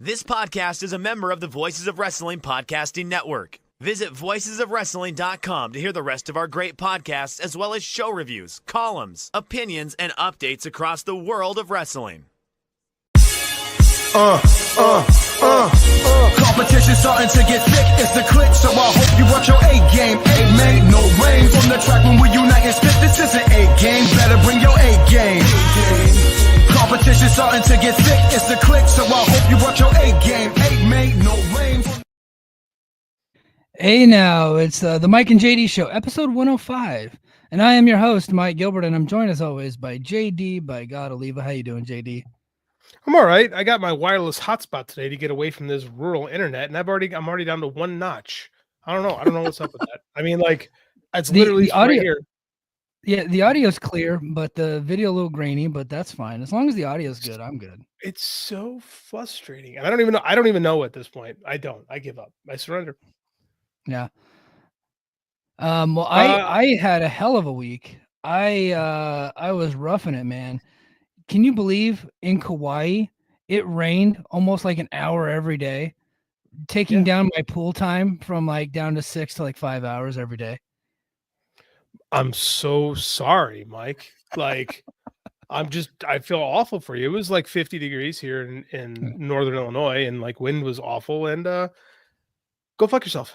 This podcast is a member of the Voices of Wrestling Podcasting Network. Visit voicesofwrestling.com to hear the rest of our great podcasts, as well as show reviews, columns, opinions, and updates across the world of wrestling. Competition starting to get thick, it's the click, so I hope you watch your A-game. Amen, no rain from the track when we unite and spit. This is an A-game, better bring your A-game. Competition starting to get thick, it's the click, so I hope you watch your A-game. Amen, no rain from... Hey now, it's the Mike and JD Show, episode 105. And I am your host, Mike Gilbert, and I'm joined as always by JD, by God Oliva. How you doing, JD? I'm all right. I got my wireless hotspot today to get away from this rural internet, and I'm already down to one notch. I don't know what's up with that. I mean, like, it's literally the audio, right here. Yeah, the audio's clear, but the video a little grainy, but that's fine. As long as the audio's good, I'm good. It's so frustrating. And I don't even know at this point. I give up. I surrender. Yeah. Well, I had a hell of a week. I was roughing it, man. Can you believe in Kauai, it rained almost like an hour every day, taking down my pool time from like down to 6 to like 5 hours every day? I'm so sorry, Mike. Like, I feel awful for you. It was like 50 degrees here in Northern Illinois, and like wind was awful, and go fuck yourself.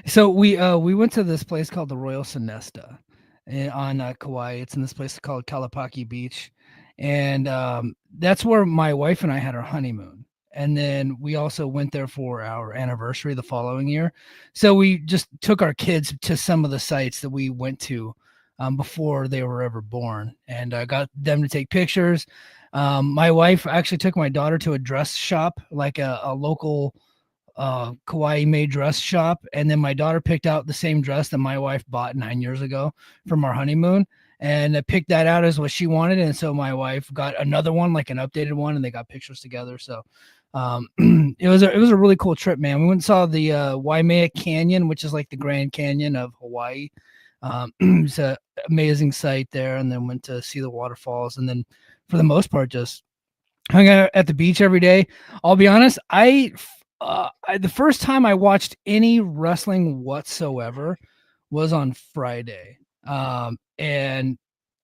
So we went to this place called the Royal Sonesta on Kauai. It's in this place called Kalapaki Beach, and that's where my wife and I had our honeymoon. And then we also went there for our anniversary the following year. So we just took our kids to some of the sites that we went to before they were ever born, and got them to take pictures. My wife actually took my daughter to a dress shop, like a local Kauai made dress shop, and then my daughter picked out the same dress that my wife bought 9 years ago from our honeymoon, and I picked that out as what she wanted. And so my wife got another one, like an updated one, and they got pictures together. So it was a really cool trip, man. We went and saw the Waimea Canyon, which is like the Grand Canyon of Hawaii. It's an amazing sight there, and then went to see the waterfalls, and then for the most part just hung out at the beach every day. I'll be honest, the first time I watched any wrestling whatsoever was on Friday. And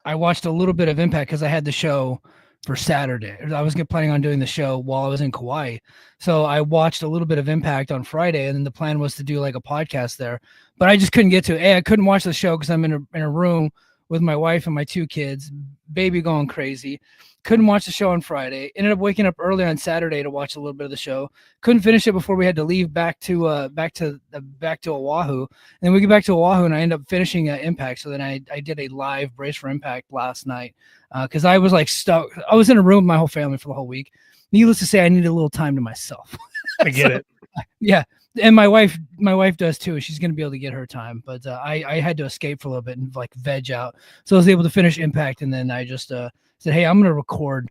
I watched a little bit of Impact because I had the show for Saturday. I was planning on doing the show while I was in Kauai. So I watched a little bit of Impact on Friday, and then the plan was to do like a podcast there, but I just couldn't get to it. I couldn't watch the show because I'm in a room with my wife and my 2 kids, baby going crazy. Couldn't watch the show on Friday. Ended up waking up early on Saturday to watch a little bit of the show. Couldn't finish it before we had to leave back to Oahu. And then we get back to Oahu, and I end up finishing Impact. So then I did a live Brace for Impact last night because I was like stuck. I was in a room with my whole family for the whole week. Needless to say, I needed a little time to myself. I get it. Yeah. And my wife does too. She's going to be able to get her time, but I had to escape for a little bit and like veg out. So I was able to finish Impact, and then I just said, "Hey, I'm going to record."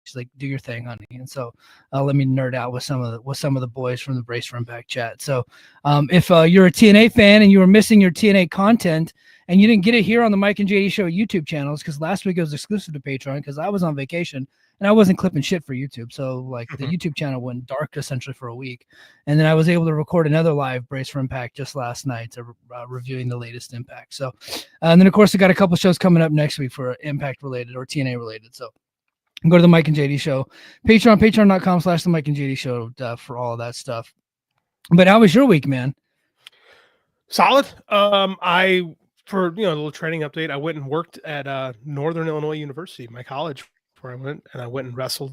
She's like, "Do your thing, honey." And so let me nerd out with some of the boys from the Brace for Impact chat. So if you're a TNA fan and you were missing your TNA content and you didn't get it here on the Mike and JD Show YouTube channels, because last week it was exclusive to Patreon because I was on vacation and I wasn't clipping shit for YouTube. So like the YouTube channel went dark essentially for a week. And then I was able to record another live Brace for Impact just last night to reviewing the latest Impact. So, and then of course I got a couple shows coming up next week for Impact related or TNA related. So go to the Mike and JD Show, patreon.com/the Mike and JD Show for all of that stuff. But how was your week, man? Solid. For a little training update, I went and worked at Northern Illinois University, my college, where I went and wrestled.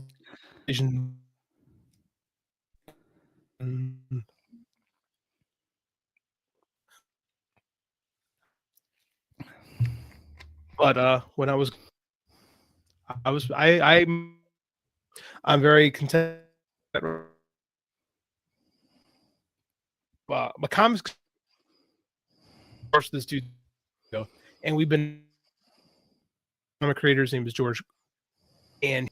But when I'm very content. My comics course this dude, and we've been. I'm a creator's name is George, and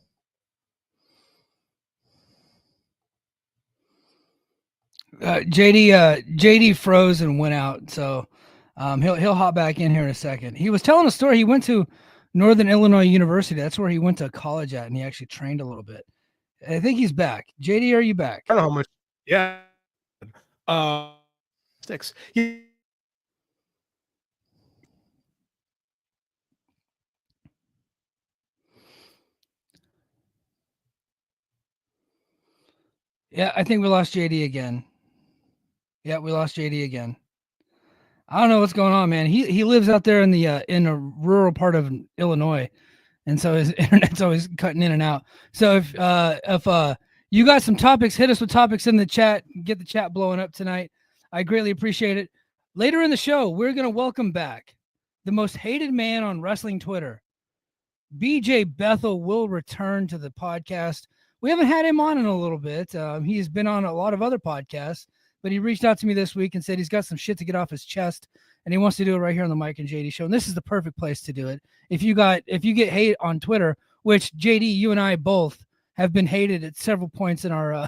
JD froze and went out, so he'll hop back in here in a second. He was telling a story. He went to Northern Illinois University. That's where he went to college at, and he actually trained a little bit. I think he's back. JD, are you back? I don't know how much. Yeah. 6. Yeah, I think we lost JD again. Yeah, we lost JD again. I don't know what's going on, man. He lives out there in a rural part of Illinois, and so his internet's always cutting in and out. So if you got some topics, hit us with topics in the chat. Get the chat blowing up tonight. I greatly appreciate it. Later in the show, we're gonna welcome back the most hated man on wrestling Twitter. BJ Bethel will return to the podcast. We haven't had him on in a little bit. He's been on a lot of other podcasts, but he reached out to me this week and said he's got some shit to get off his chest, and he wants to do it right here on the Mike and JD show. And this is the perfect place to do it. If you get hate on Twitter, which JD, you and I both have been hated at several points in our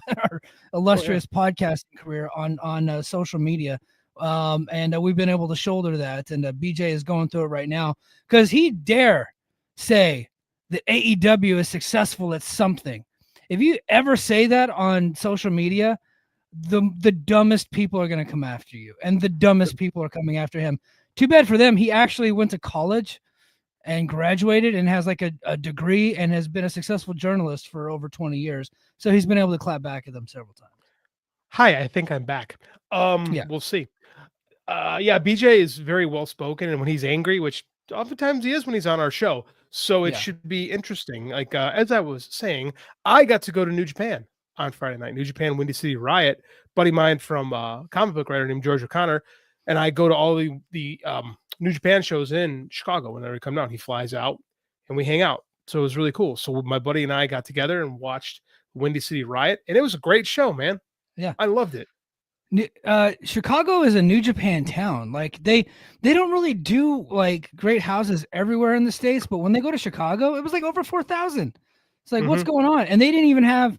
illustrious podcasting career on social media. And we've been able to shoulder that. And BJ is going through it right now because he dare say that AEW is successful at something. If you ever say that on social media, the dumbest people are going to come after you, and the dumbest people are coming after him. Too bad for them. He actually went to college and graduated and has like a degree and has been a successful journalist for over 20 years. So he's been able to clap back at them several times. Hi, I think I'm back. We'll see. BJ is very well spoken, and when he's angry, which oftentimes he is when he's on our show, so it should be interesting. Like as I was saying, I got to go to New Japan on Friday night. New Japan Windy City Riot, buddy mine from comic book writer named George O'Connor, and I go to all the New Japan shows in Chicago whenever he come down. He flies out and we hang out. So it was really cool. So my buddy and I got together and watched Windy City Riot, and it was a great show, man. Yeah, I loved it. Chicago is a New Japan town. Like they don't really do like great houses everywhere in the States, but when they go to Chicago, it was like over 4,000. It's like, what's going on? And they didn't even have,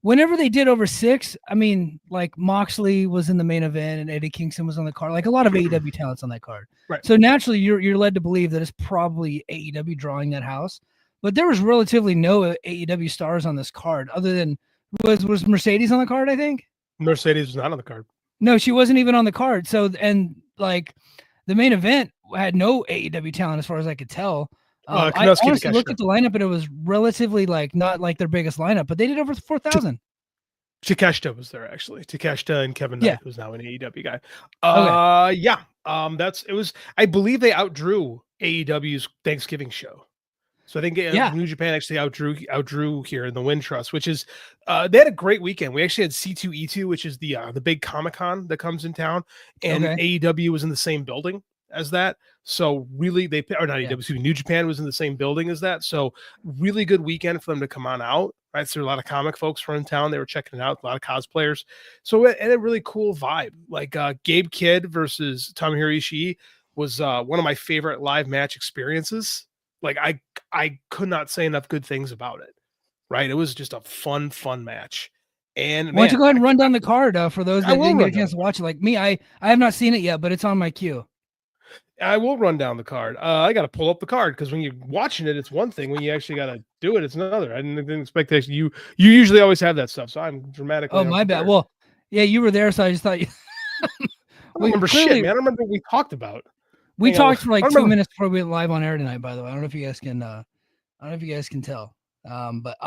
whenever they did over 6, I mean, like Moxley was in the main event and Eddie Kingston was on the card, like a lot of AEW talents on that card. Right. So naturally you're led to believe that it's probably AEW drawing that house, but there was relatively no AEW stars on this card other than was Mercedes on the card, I think. Mercedes was not on the card. No, she wasn't even on the card. So, and like the main event had no AEW talent as far as I could tell. I honestly looked at the lineup and it was relatively like not like their biggest lineup, but they did over 4,000. Takeshita was there actually. Takeshita and Kevin Knight, who's now an AEW guy. It was. I believe they outdrew AEW's Thanksgiving show. So I think New Japan actually outdrew here in the Wind Trust, which is they had a great weekend. We actually had C2E2, which is the big Comic-Con that comes in town, and AEW was in the same building as that. So really, New Japan was in the same building as that. So really good weekend for them to come on out. Right, so a lot of comic folks were in town. They were checking it out. A lot of cosplayers. So it had a really cool vibe. Like Gabe Kidd versus Tomohiro Ishii was one of my favorite live match experiences. Like I could not say enough good things about it. Right, it was just a fun match. And why don't you go ahead and run down the card for those that didn't get a chance to watch it? Like me, I have not seen it yet, but it's on my queue. I will run down the card. I got to pull up the card because when you're watching it, it's one thing. When you actually got to do it, it's another. I didn't expect that. You usually always have that stuff, so I'm dramatically. Oh, my bad. Well, yeah, you were there, so I just thought you. I don't remember shit, man. I don't remember what we talked about. We talked for like 2 minutes before we went live on air tonight. By the way, I don't know if you guys can. I don't know if you guys can tell. But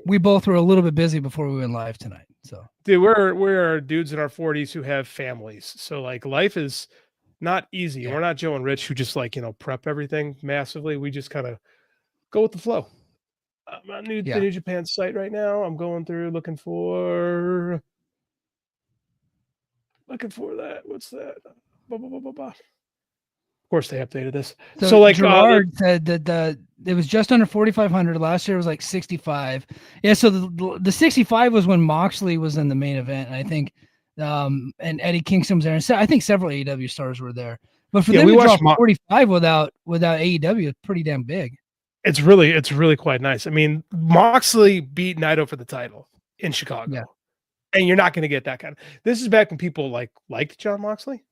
we both were a little bit busy before we went live tonight. So, dude, we're dudes in our 40s who have families, so like life is not easy. Yeah. We're not Joe and Rich who just like, prep everything massively. We just kind of go with the flow. I'm on the New Japan site right now. I'm going through looking for that. What's that? Of course they updated this. So like Gerard said that it was just under 4,500. Last year it was like 65. Yeah. So the 65 was when Moxley was in the main event. And I think, and Eddie Kingston was there, and I think several AEW stars were there. But for them to drop 45 without AEW is pretty damn big. It's really quite nice. I mean, Moxley beat Naito for the title in Chicago, and you're not going to get that kind of. This is back when people liked John Moxley,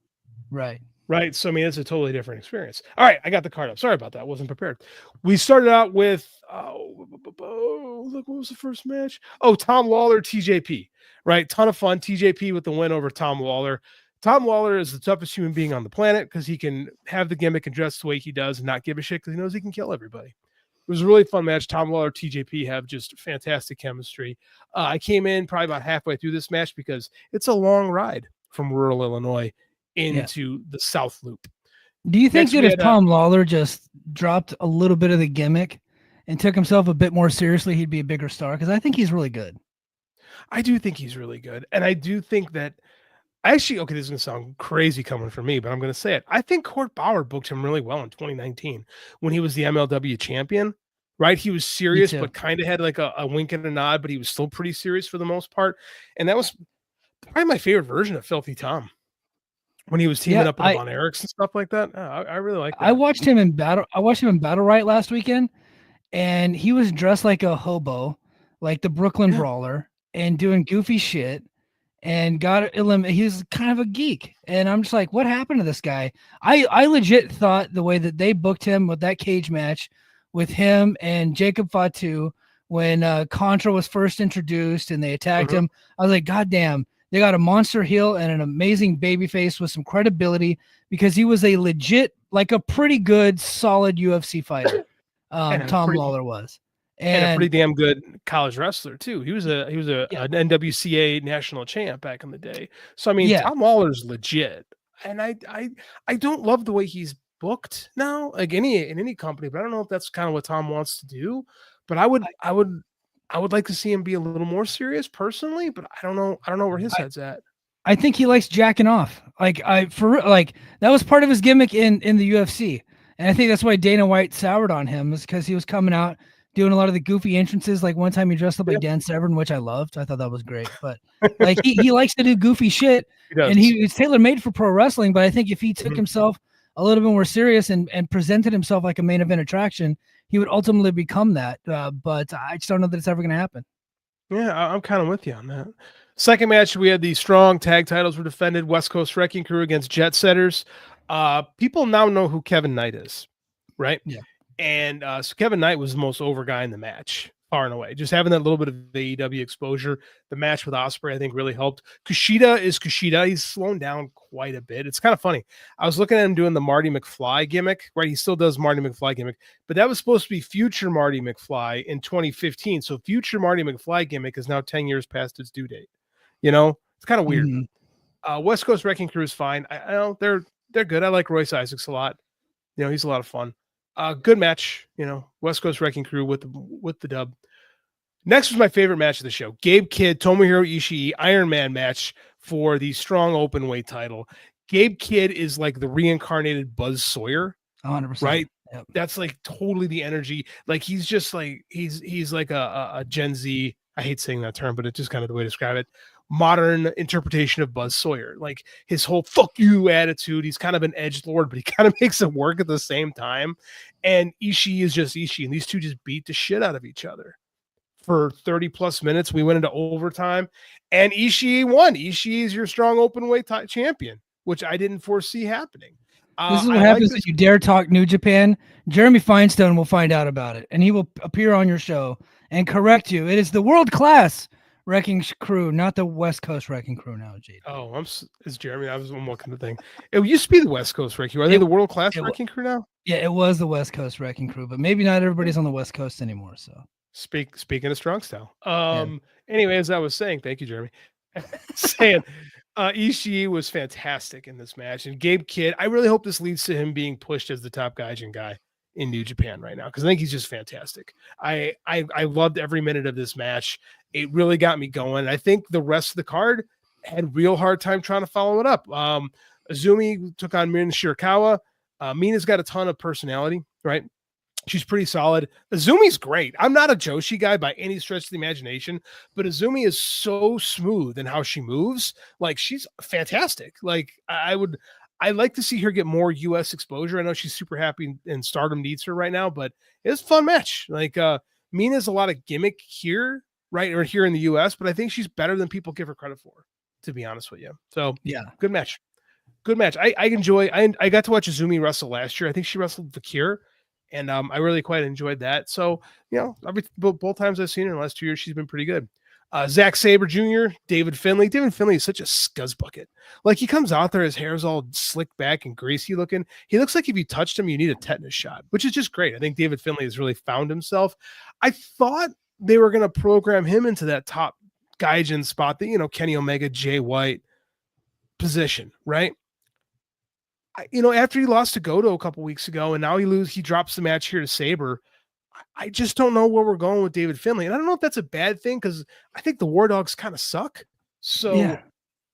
right? Right. So, I mean, it's a totally different experience. All right. I got the card up. Sorry about that. Wasn't prepared. We started out with, look, what was the first match? Oh, Tom Lawler, TJP. Right. Ton of fun. TJP with the win over Tom Lawler. Tom Lawler is the toughest human being on the planet because he can have the gimmick and dress the way he does and not give a shit because he knows he can kill everybody. It was a really fun match. Tom Lawler, TJP have just fantastic chemistry. I came in probably about halfway through this match because it's a long ride from rural Illinois into the South Loop. Do you think that if Tom Lawler just dropped a little bit of the gimmick and took himself a bit more seriously, he'd be a bigger star? Because I think he's really good. I do think he's really good. And I do think that actually, okay, this is going to sound crazy coming from me, but I'm going to say it. I think Court Bauer booked him really well in 2019 when he was the MLW champion, right? He was serious, but kind of had like a wink and a nod, but he was still pretty serious for the most part. And that was probably my favorite version of Filthy Tom. When he was teaming up with Von Erichs and stuff like that. I really like that. I watched him in Battle Right last weekend, and he was dressed like a hobo, like the Brooklyn Brawler, and doing goofy shit, and got eliminated. He was kind of a geek, and I'm just like, what happened to this guy? I legit thought the way that they booked him with that cage match with him and Jacob Fatu when Contra was first introduced and they attacked him, I was like, God damn. They got a monster heel and an amazing babyface with some credibility because he was a legit, like a pretty good, solid UFC fighter. Tom Lawler was, and a pretty damn good college wrestler too. He was an NWCA national champ back in the day. So I mean, Tom Lawler's legit, and I don't love the way he's booked now, like in any company. But I don't know if that's kind of what Tom wants to do. But I would like to see him be a little more serious personally, but I don't know where his head's at. I think he likes jacking off. That was part of his gimmick in the UFC. And I think that's why Dana White soured on him, is because he was coming out doing a lot of the goofy entrances. Like one time he dressed up like Dan Severn, which I loved. I thought that was great. But like he likes to do goofy shit. And he's tailor-made for pro wrestling. But I think if he took himself a little bit more serious and presented himself like a main event attraction, he would ultimately become that. But I just don't know that it's ever going to happen. Yeah, I'm kind of with you on that. Second match, we had the strong tag titles were defended. West Coast Wrecking Crew against Jet Setters. People now know who Kevin Knight is, right? Yeah. And so Kevin Knight was the most over guy in the match, far and away. Just having that little bit of AEW exposure. The match with Ospreay, I think, really helped. Kushida is Kushida. He's slowing down quite a bit. It's kind of funny. I was looking at him doing the Marty McFly gimmick, right? He still does Marty McFly gimmick, but that was supposed to be future Marty McFly in 2015. So future Marty McFly gimmick is now 10 years past its due date. You know, it's kind of weird. West Coast Wrecking Crew is fine. I know they're good. I like Royce Isaacs a lot. You know, he's a lot of fun. Good match. You know, West Coast Wrecking Crew with the dub. Next was my favorite match of the show. Gabe Kidd, Tomohiro Ishii, Iron Man match for the strong open weight title. Gabe Kidd is like the reincarnated Buzz Sawyer. 100%. Right? Yep. That's like totally the energy. Like he's just like he's like a Gen Z. I hate saying that term, but it's just kind of the way to describe it. Modern interpretation of Buzz Sawyer. Like his whole fuck you attitude. He's kind of an edgelord, but he kind of makes it work at the same time. And Ishii is just Ishii, and these two just beat the shit out of each other for 30 plus minutes. We went into overtime, and Ishii won. Ishii is your strong open weight champion, which I didn't foresee happening. This is what happens if you dare talk New Japan. Jeremy Feinstein will find out about it, and he will appear on your show and correct you. It is the world-class Wrecking Crew, not the West Coast Wrecking Crew now, Jade. Oh, it's Jeremy. I was looking at the thing. It used to be the West Coast Wrecking Crew. Are they the world-class Wrecking Crew now? Yeah, it was the West Coast Wrecking Crew, but maybe not everybody's on the West Coast anymore, so. Speaking of strong style. Anyway, as I was saying, thank you, Jeremy. saying Ishii was fantastic in this match, and Gabe Kidd, I really hope this leads to him being pushed as the top gaijin guy in New Japan right now, because I think he's just fantastic. I loved every minute of this match. It really got me going. I think the rest of the card had real hard time trying to follow it up. Azumi took on Mina Shirakawa. Mina's got a ton of personality, right? She's pretty solid. Azumi's great. I'm not a Joshi guy by any stretch of the imagination, but Azumi is so smooth in how she moves. Like, she's fantastic. Like, I'd like to see her get more U.S. exposure. I know she's super happy and Stardom needs her right now, but it's a fun match. Like, Mina's a lot of gimmick here, right? Or here in the U.S., but I think she's better than people give her credit for, to be honest with you. So, yeah, good match. good match. I got to watch Azumi wrestle last year. I think she wrestled Vakir, and I really quite enjoyed that. So, both times I've seen her in the last 2 years, she's been pretty good. Zack Sabre Jr., David Finlay. David Finlay is such a scuzz bucket. Like, he comes out there, his hair's all slicked back and greasy looking. He looks like if you touched him, you need a tetanus shot, which is just great. I think David Finlay has really found himself. I thought they were going to program him into that top Gaijin spot, that, Kenny Omega, Jay White position, right? After he lost to Goto a couple weeks ago, and now he drops the match here to Sabre. I just don't know where we're going with David Finlay. And I don't know if that's a bad thing, because I think the War Dogs kind of suck. So yeah.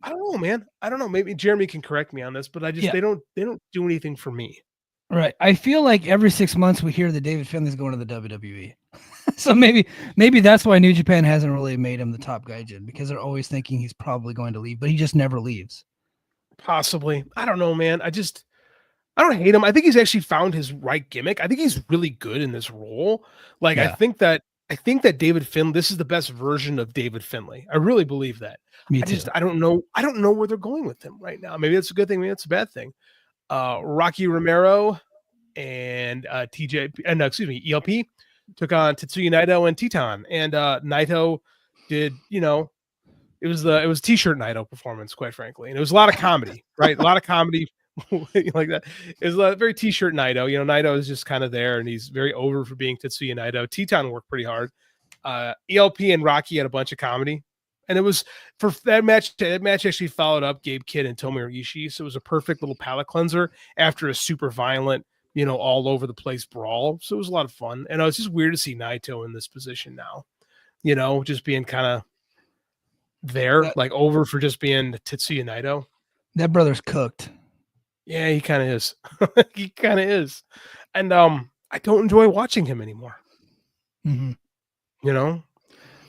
I don't know, man. I don't know. Maybe Jeremy can correct me on this, but they don't do anything for me. Right. I feel like every 6 months we hear that David Finlay's going to the WWE. So maybe that's why New Japan hasn't really made him the top Gaijin, because they're always thinking he's probably going to leave, but he just never leaves. Possibly. I don't know, man. I don't hate him. I think he's actually found his right gimmick. I think he's really good in this role. Like, yeah. I think that David Finlay, this is the best version of David Finlay. I really believe that. Me too. I don't know where they're going with him right now. Maybe that's a good thing. Maybe that's a bad thing. Rocky Romero and ELP took on Tetsuya Naito and Titan. And Naito did, it was T-shirt Naito performance, quite frankly. And it was a lot of comedy, right? A lot of comedy like that. It was a very T-shirt Naito. Naito is just kind of there, and he's very over for being Tetsuya Naito. Titan worked pretty hard. ELP and Rocky had a bunch of comedy. And it was for that match. That match actually followed up Gabe Kidd and Tomohiro Ishii. So it was a perfect little palate cleanser after a super violent, all over the place brawl. So it was a lot of fun. And it's just weird to see Naito in this position now, just being kind of there, like over for just being Tetsuya Naito. That brother's cooked. Yeah, he kind of is. He kind of is. And I don't enjoy watching him anymore. Mm-hmm.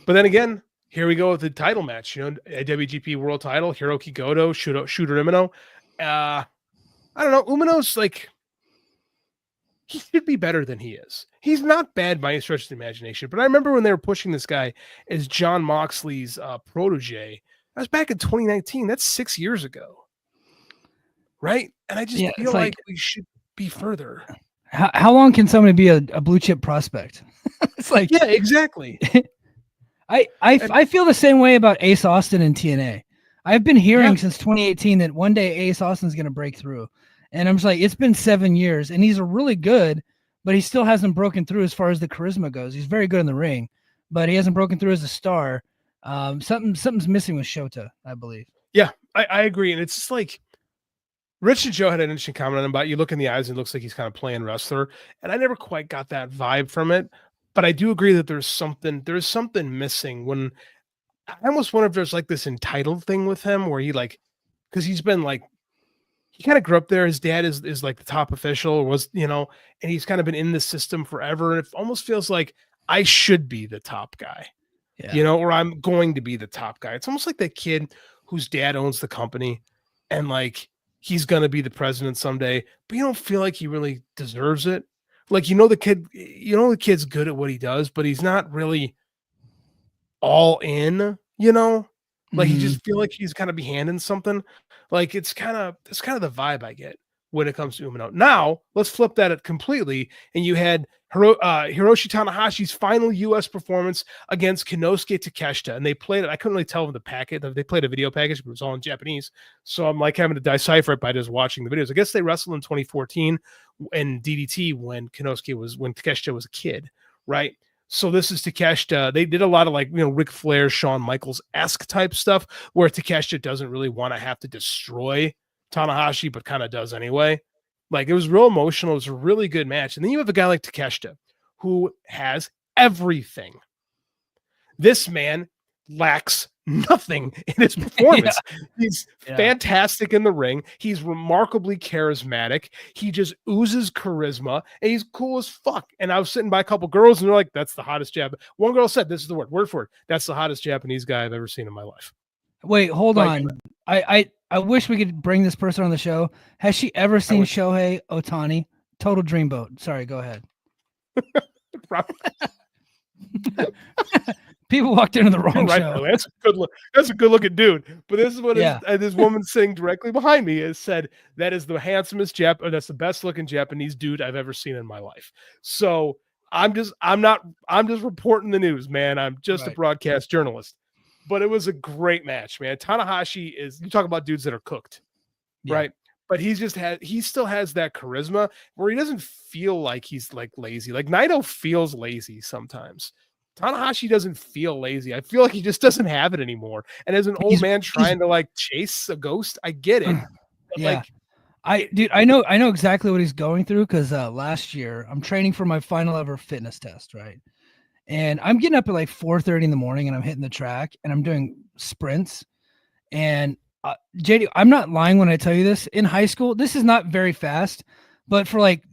But then again, here we go with the title match, IWGP World Title, Hiroki Goto, Shooter Umino. I don't know. Umino's like, he should be better than he is. He's not bad by any stretch of the imagination, but I remember when they were pushing this guy as Jon Moxley's protege. That was back in 2019. That's 6 years ago. Right? And I just feel like we should be further. How long can somebody be a blue chip prospect? It's like, yeah, exactly. I feel the same way about Ace Austin and TNA. I've been hearing since 2018 that one day Ace Austin's going to break through. And I'm just like, it's been 7 years, and he's really good, but he still hasn't broken through as far as the charisma goes. He's very good in the ring, but he hasn't broken through as a star. Something's missing with Shota, I believe. Yeah, I agree. And it's just like, Rich and Joe had an interesting comment on him about, you look in the eyes and it looks like he's kind of playing wrestler. And I never quite got that vibe from it. But I do agree that there's something missing. When I almost wonder if there's like this entitled thing with him where because he's been like, he kind of grew up there. His dad is like the top official, or was, and he's kind of been in the system forever. And it almost feels like I should be the top guy, or I'm going to be the top guy. It's almost like that kid whose dad owns the company and like, he's going to be the president someday, but you don't feel like he really deserves it. Like, the kid's good at what he does, but he's not really all in, like you just feel like he's kind of behind something. Like that's kind of the vibe I get when it comes to Umino. Now let's flip that completely. And you had Hiroshi Tanahashi's final U.S. performance against Konosuke Takeshita, and they played it. I couldn't really tell the packet. They played a video package, but it was all in Japanese. So I'm like having to decipher it by just watching the videos. I guess they wrestled in 2014 in DDT when Takeshita was a kid, right? So this is Takeshita. They did a lot of Ric Flair, Shawn Michaels-esque type stuff where Takeshita doesn't really want to have to destroy Tanahashi, but kind of does anyway. Like, it was real emotional. It was a really good match. And then you have a guy like Takeshita who has everything. This man lacks nothing in his performance. He's fantastic in the ring. He's remarkably charismatic. He just oozes charisma, and he's cool as fuck. And I was sitting by a couple girls, and they're like, that's the hottest One girl said, this is the word for it. That's the hottest Japanese guy I've ever seen in my life. Wait, hold on. I wish we could bring this person on the show. Has she ever seen Shohei Ohtani? Total dreamboat. Sorry, go ahead. People walked into the You're wrong right, show. by the way. That's a good looking dude. But this is what Yeah. this woman sitting directly behind me has said, that is the handsomest that's the best looking Japanese dude I've ever seen in my life. So I'm just reporting the news, man. I'm just a Right. broadcast journalist. But it was a great match, man. Tanahashi you talk about dudes that are cooked, Yeah. right? But he still has that charisma where he doesn't feel like he's like lazy. Like Naito feels lazy sometimes. Tanahashi doesn't feel lazy. I feel like he just doesn't have it anymore. And as an old man trying to like chase a ghost, I get it. But Yeah. like, I know exactly what he's going through because last year I'm training for my final ever fitness test, right? And I'm getting up at like 4:30 in the morning and I'm hitting the track and I'm doing sprints. And JD, I'm not lying when I tell you this. In high school, this is not very fast, but for like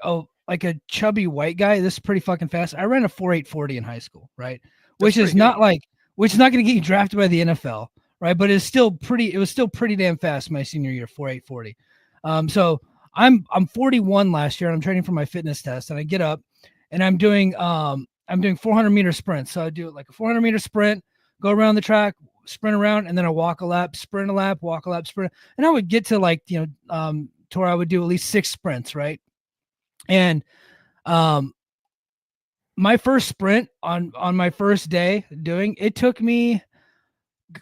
a chubby white guy, this is pretty fucking fast. I ran a 4.840 in high school, right? Which is not going to get you drafted by the NFL, right? But it was still pretty damn fast my senior year, 4.840. So I'm 41 last year and I'm training for my fitness test and I get up and I'm doing 400-meter sprints. So I do like a 400-meter sprint, go around the track, sprint around, and then I walk a lap, sprint a lap, walk a lap, sprint. And I would get to like, to where I would do at least 6 sprints, right? And my first sprint on my first day doing it took me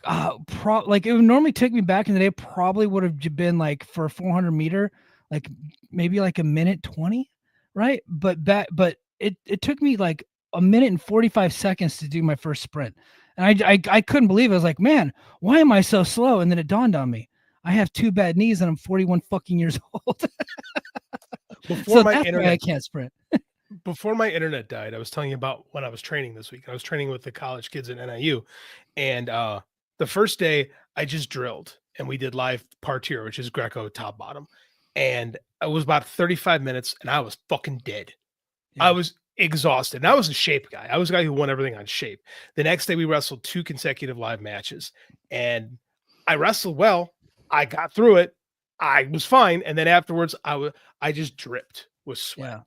it would normally take me back in the day probably would have been like for a 400-meter like maybe like a minute 20, right? But it took me like a minute and 45 seconds to do my first sprint. And I couldn't believe it. I was like, man, why am I so slow? And then it dawned on me, I have 2 bad knees and I'm 41 fucking years old. before my that's internet, why I can't sprint. before my internet died, I was telling you about when I was training this week. I was training with the college kids at NIU, and the first day I just drilled, and we did live parterre, which is Greco top bottom, and it was about 35 minutes, and I was fucking dead. Yeah. I was exhausted. And I was a shape guy. I was a guy who won everything on shape. The next day we wrestled 2 consecutive live matches, and I wrestled well. I got through it. I was fine, and then afterwards I just dripped with sweat. Yeah.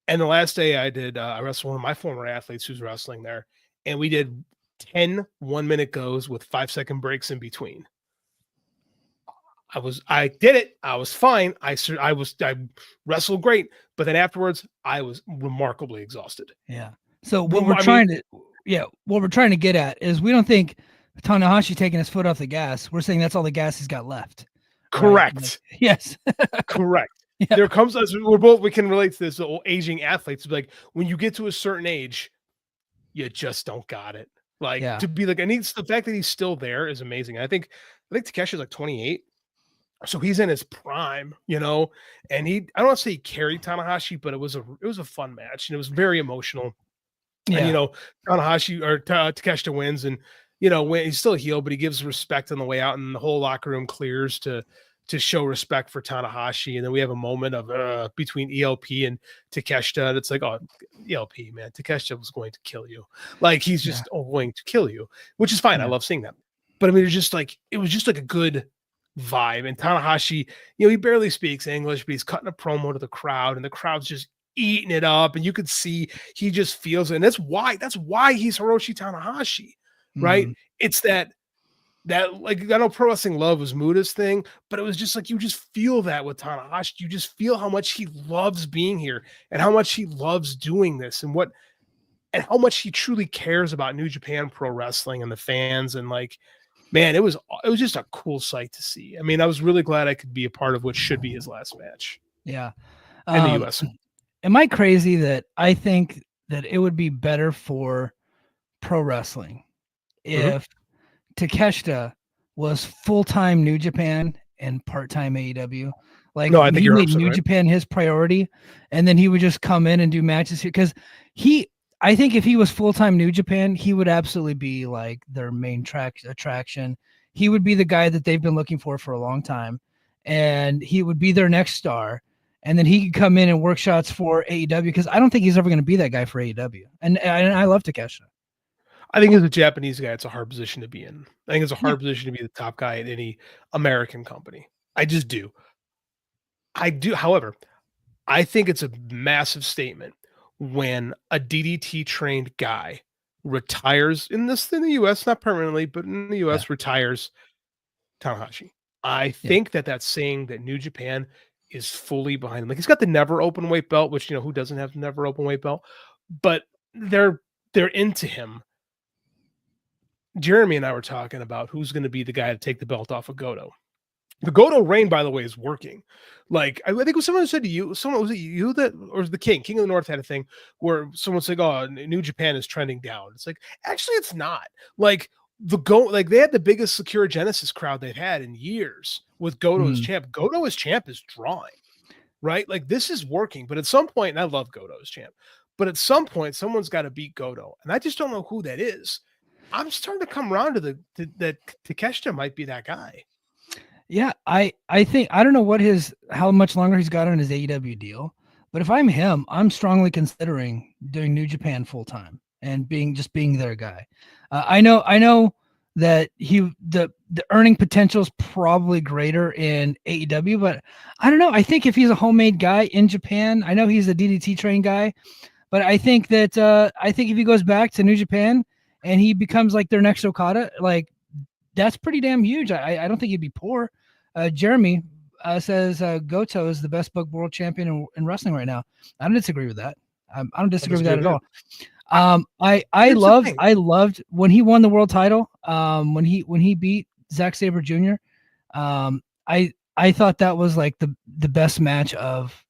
And the last day I wrestled one of my former athletes who's wrestling there, and we did 10 1-minute goes with 5-second breaks in between. I did it. I was fine. I wrestled great, but then afterwards I was remarkably exhausted. Yeah. So what we're trying to get at is we don't think Tanahashi taking his foot off the gas. We're saying that's all the gas he's got left. Correct. Right? Yes. Correct. Yeah. We can relate to this, the old aging athletes. Like when you get to a certain age, you just don't got it. Like to be like, and the fact that he's still there is amazing. I think Takeshi's like 28. So he's in his prime, and I don't want to say he carried Tanahashi, but it was a fun match and it was very emotional. Yeah. And, Tanahashi or Takeshita wins and, when he's still a heel, but he gives respect on the way out and the whole locker room clears to show respect for Tanahashi. And then we have a moment of between ELP and Takeshita. And it's like, oh, ELP, man, Takeshita was going to kill you. Like he's just going to kill you, which is fine. Yeah. I love seeing that. But I mean, it was just like a good vibe. And Tanahashi, he barely speaks English, but he's cutting a promo to the crowd and the crowd's just eating it up. And you could see he just feels it. And that's why he's Hiroshi Tanahashi, right? It's that like, I know Pro Wrestling Love was Muda's thing, but it was just like, you just feel that with Tanahashi. You just feel how much he loves being here and how much he loves doing this and how much he truly cares about New Japan Pro Wrestling and the fans. And like, man, it was just a cool sight to see. I mean, I was really glad I could be a part of what should be his last match. Yeah. In the US. Am I crazy that I think that it would be better for pro wrestling if Takeshita was full-time New Japan and part-time AEW? Like, no, I think he made New Japan his priority, and then he would just come in and do matches here because I think if he was full-time New Japan, he would absolutely be like their main attraction. He would be the guy that they've been looking for a long time, and he would be their next star. And then he could come in and work shots for AEW because I don't think he's ever going to be that guy for AEW. And I love Takeshita. I think as a Japanese guy, it's a hard position to be in. I think it's a hard position to be the top guy at any American company. I just do. However, I think it's a massive statement when a DDT trained guy retires in the US, not permanently, but in the US retires Tanahashi. I think that saying that New Japan is fully behind him. Like he's got the never open weight belt, which who doesn't have the never open weight belt, but they're into him. Jeremy and I were talking about who's going to be the guy to take the belt off of Goto. The Goto reign, by the way, is working. Like I think it was someone who said to you, was it you that, or was the King of the North had a thing where someone's like, "Oh, New Japan is trending down." It's like actually, it's not. Like they had the biggest Secure Genesis crowd they've had in years with Goto as champ. Goto as champ is drawing, right? Like this is working. But at some point, and I love Goto as champ, but at some point, someone's got to beat Goto, and I just don't know who that is. I'm starting to come around to that Takeshita might be that guy. Yeah, I think I don't know how much longer he's got on his AEW deal, but if I'm him, I'm strongly considering doing New Japan full time and being their guy. I know that the earning potential is probably greater in AEW, but I don't know. I think if he's a homemade guy in Japan, I know he's a DDT train guy, but I think that if he goes back to New Japan and he becomes like their next Okada, like that's pretty damn huge. I don't think he'd be poor. Jeremy says Goto is the best book world champion in wrestling right now. I don't disagree with that. I don't disagree with that at all. I loved when he won the world title. When he beat Zack Sabre Jr. I thought that was like the best match of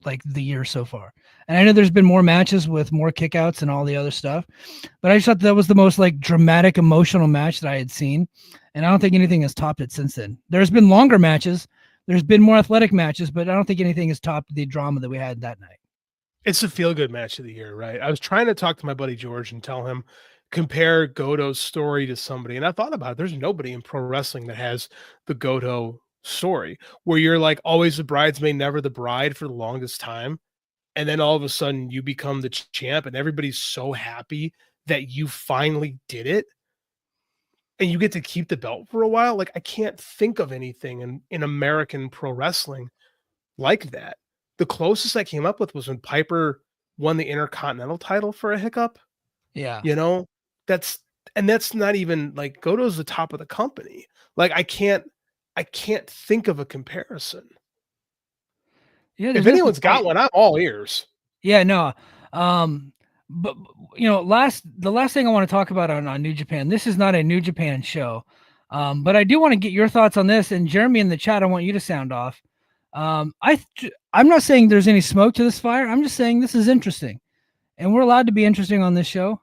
like the year so far. And I know there's been more matches with more kickouts and all the other stuff, but I just thought that was the most like dramatic, emotional match that I had seen. And I don't think anything has topped it since then. There's been longer matches. There's been more athletic matches, but I don't think anything has topped the drama that we had that night. It's a feel-good match of the year, right? I was trying to talk to my buddy George and tell him, compare Goto's story to somebody. And I thought about it. There's nobody in pro wrestling that has the Goto story where you're like always the bridesmaid, never the bride for the longest time. And then all of a sudden you become the champ and everybody's so happy that you finally did it. And you get to keep the belt for a while. Like I can't think of anything in American pro wrestling like that. The closest I came up with was when Piper won the Intercontinental title for a hiccup. Yeah. That's not even like Goto's the top of the company. Like I can't think of a comparison. Yeah, if anyone's got one, I'm all ears. Yeah, no. But the last thing I want to talk about on New Japan, this is not a New Japan show. But I do want to get your thoughts on this, and Jeremy in the chat, I want you to sound off. I'm not saying there's any smoke to this fire. I'm just saying this is interesting, and we're allowed to be interesting on this show.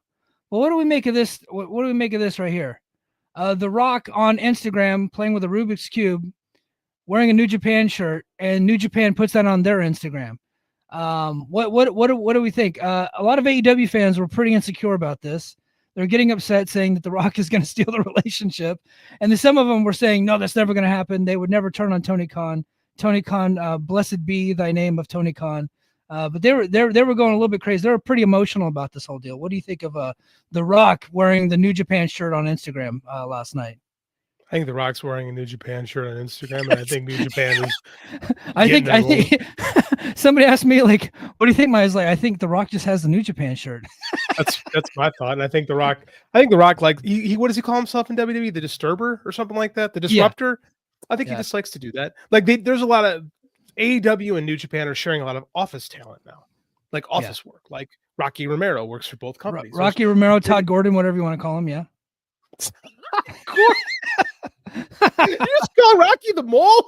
Well, what do we make of this? What do we make of this right here? The Rock on Instagram playing with a Rubik's Cube, wearing a New Japan shirt, and New Japan puts that on their Instagram. What do we think? A lot of AEW fans were pretty insecure about this. They're getting upset, saying that The Rock is going to steal the relationship, and then some of them were saying, "No, that's never going to happen. They would never turn on Tony Khan. Tony Khan, blessed be thy name of Tony Khan." But they were going a little bit crazy. They were pretty emotional about this whole deal. What do you think of The Rock wearing the New Japan shirt on Instagram last night? I think The Rock's wearing a New Japan shirt on Instagram, and I think New Japan is. I think somebody asked me like, "What do you think?" I think The Rock just has the New Japan shirt. That's my thought, and I think The Rock, like he what does he call himself in WWE? The Disturber or something like that? The Disruptor. Yeah. I think he just likes to do that. Like there's a lot of AEW and New Japan are sharing a lot of office talent now, like office work. Like Rocky Romero works for both companies. Rocky Romero, Todd Gordon, whatever you want to call him. Yeah. You just call Rocky the Mole?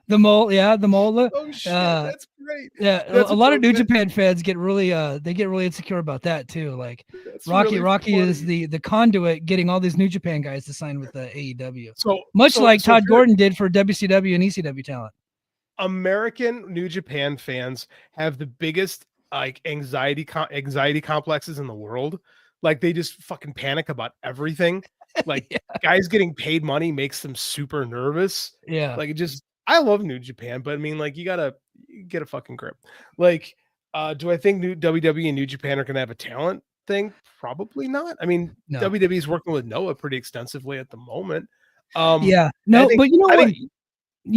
The Mole, yeah, the Mole. Oh shit, that's great. Yeah, a lot of New Japan fans get really insecure about that too. Like Rocky is the conduit getting all these New Japan guys to sign with the AEW. So like Todd Gordon did for WCW and ECW talent. American New Japan fans have the biggest like anxiety complexes in the world. Like they just fucking panic about everything. Like guys getting paid money makes them super nervous. Yeah. Like I love New Japan, but I mean, like you gotta get a fucking grip. Like, do I think WWE and New Japan are gonna have a talent thing? Probably not. I mean, no. WWE is working with Noah pretty extensively at the moment. But you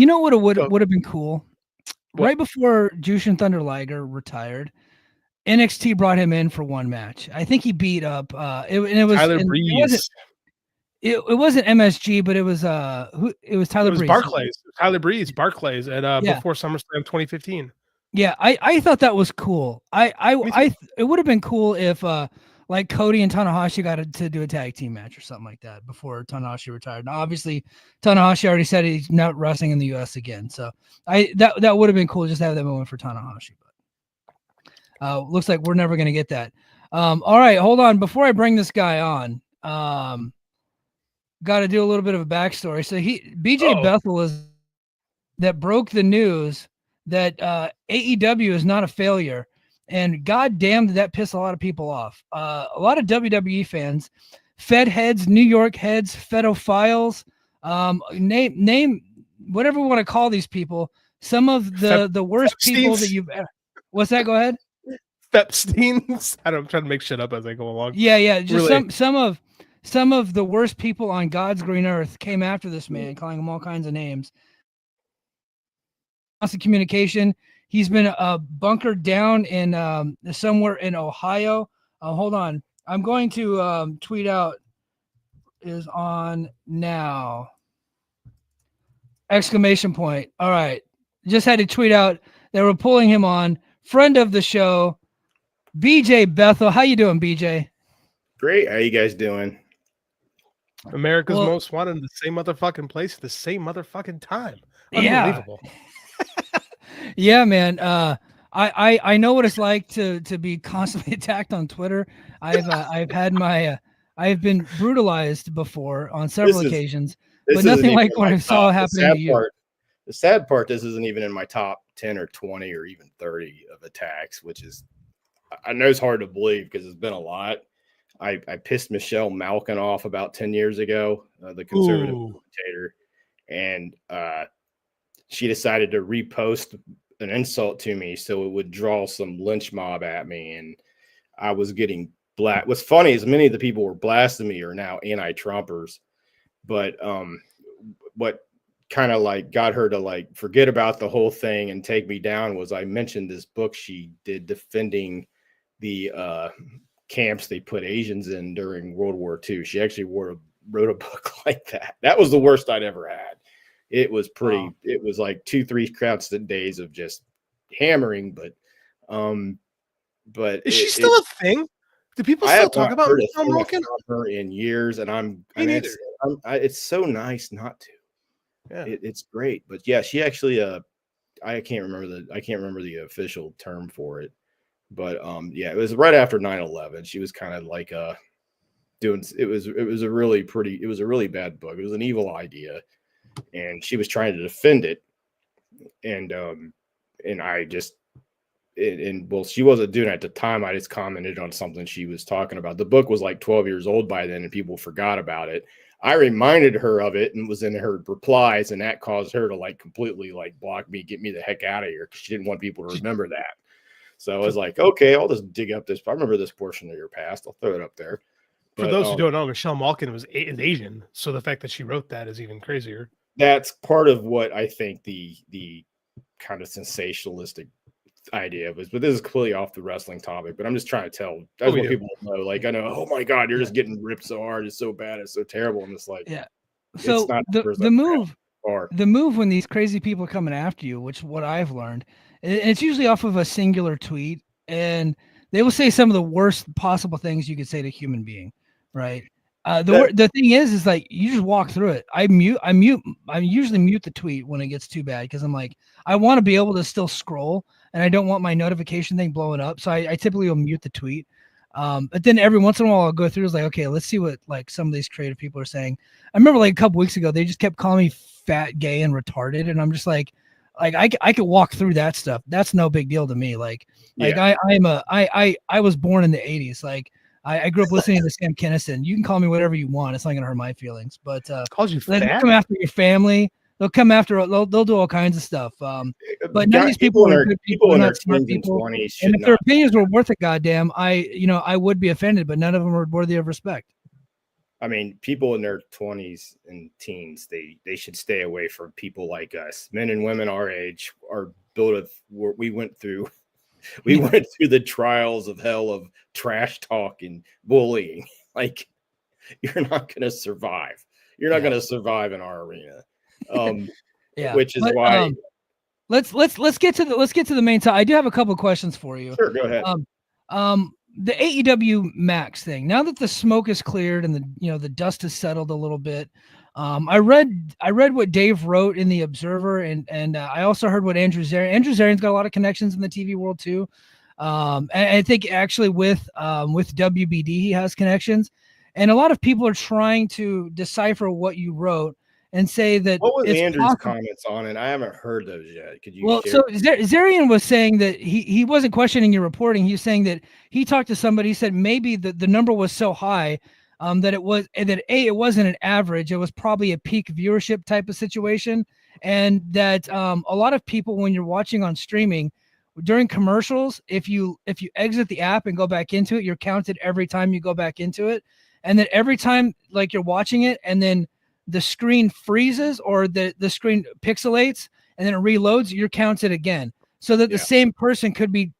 know what would have been cool? What? Right before Jushin Thunder Liger retired, NXT brought him in for one match. I think he beat up. It was Tyler and Breeze. It wasn't MSG, but it was it was Tyler It was Breeze. Barclays. Tyler Breeze, Barclays, at Yeah. before SummerSlam 2015. Yeah, I thought that was cool. It would have been cool if like Cody and Tanahashi got to do a tag team match or something like that before Tanahashi retired. Now, obviously, Tanahashi already said he's not wrestling in the U.S. again, so that would have been cool just to have that moment for Tanahashi. But looks like we're never gonna get that. All right, hold on. Before I bring this guy on, got to do a little bit of a backstory. So BJ Bethel is that broke the news that AEW is not a failure. And goddamn, did that piss a lot of people off. A lot of WWE fans, Fed heads, New York heads, Fedophiles, name whatever we want to call these people. Some of the worst people that you've ever. What's that? Go ahead. Pepsteins. I'm trying to make shit up as I go along. Yeah. Just really. some of the worst people on God's green earth came after this man, calling him all kinds of names. Constant communication. He's been bunkered down in somewhere in Ohio. Hold on. I'm going to tweet out is on now. Exclamation point. All right. Just had to tweet out that we're pulling him on. Friend of the show, BJ Bethel. How you doing, BJ? Great. How you guys doing? America's Most Wanted in the same motherfucking place at the same motherfucking time. Unbelievable. Yeah, man. I know what it's like to be constantly attacked on Twitter. I've had my I've been brutalized before on several occasions, but nothing like what I saw happening to you. The sad part, this isn't even in my top 10 or 20 or even 30 of attacks, which is, I know it's hard to believe because it's been a lot. I pissed Michelle Malkin off about 10 years ago, the conservative commentator, and she decided to repost an insult to me so it would draw some lynch mob at me, and I was getting What's funny is many of the people who were blasting me are now anti-Trumpers, but what kind of like got her to like forget about the whole thing and take me down was I mentioned this book she did defending the camps they put Asians in during World War II. She actually wrote a book like that. That was the worst I'd ever had. It was pretty. Wow. It was like 2-3 constant days of just hammering. But is she still a thing? Do people still talk about her in years? And it's so nice not to. Yeah, it's great. But yeah, she actually I can't remember the official term for it. But yeah, it was right after 9/11. She was kind of like doing. It was a really bad book. It was an evil idea, and she was trying to defend it. And I just well, she wasn't doing it at the time. I just commented on something she was talking about. The book was like 12 years old by then, and people forgot about it. I reminded her of it and was in her replies, and that caused her to like completely like block me, get me the heck out of here, because she didn't want people to remember that. So I was like, okay, I'll just dig up this. I remember this portion of your past. I'll throw it up there. For those who don't know, Michelle Malkin is Asian, so the fact that she wrote that is even crazier. That's part of what I think the kind of sensationalistic idea was, but this is completely off the wrestling topic. But I'm just trying to tell. That's what people know. Like I know, oh my God, you're just getting ripped so hard. It's so bad. It's so terrible. And it's like, yeah. So the move when these crazy people are coming after you, which what I've learned, it's usually off of a singular tweet, and they will say some of the worst possible things you could say to a human being, right? The thing is like you just walk through it. I usually mute the tweet when it gets too bad because I'm like, I want to be able to still scroll and I don't want my notification thing blowing up. So I typically will mute the tweet. But then every once in a while I'll go through is like, okay, let's see what like some of these creative people are saying. I remember like a couple weeks ago, they just kept calling me fat, gay, and retarded. And I'm just like I could walk through that stuff. That's no big deal to me. I was born in the 80s. Like I grew up listening to Sam Kinison. You can call me whatever you want. It's not going to hurt my feelings. But called you fat? They'll come after your family. They'll come after. They'll do all kinds of stuff. But none of these people are good people. Not smart people. And if their opinions were worth a goddamn, I would be offended. But none of them are worthy of respect. I mean, people in their 20s and teens, they should stay away from people like us. Men and women our age are built of what we went through We went through the trials of hell of trash talk and bullying. Like, you're not going to survive. You're not going to survive in our arena. Which is why. Let's get to the main topic. I do have a couple of questions for you. Sure, go ahead. The AEW-MAX thing. Now that the smoke is cleared and the dust has settled a little bit, I read what Dave wrote in the Observer, and I also heard what Andrew Zarian's got a lot of connections in the TV world too. And I think actually with WBD he has connections, and a lot of people are trying to decipher what you wrote and say that what was Andrew's comments on it? I haven't heard those yet. Could you? Well, share? So Zarian was saying that he wasn't questioning your reporting. He was saying that he talked to somebody. He said maybe the number was so high that it wasn't an average. It was probably a peak viewership type of situation, and that a lot of people, when you're watching on streaming during commercials, if you exit the app and go back into it, you're counted every time you go back into it, and that every time like you're watching it and then the screen freezes or the screen pixelates and then it reloads, you're counted again. So that the same person could be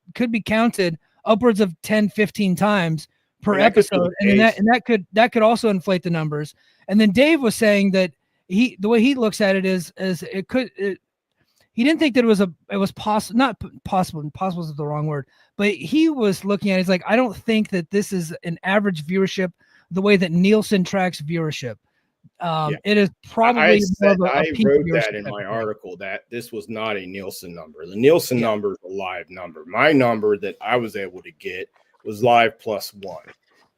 counted upwards of 10, 15 times per episode. And that could also inflate the numbers. And then Dave was saying that the way he looks at it is he didn't think that it was possible, not possible. Possible is the wrong word, but he was looking at it. He's like, I don't think that this is an average viewership the way that Nielsen tracks viewership. It is probably I wrote that in my article that this was not a Nielsen number. The Nielsen number is a live number. My number that I was able to get was live +1.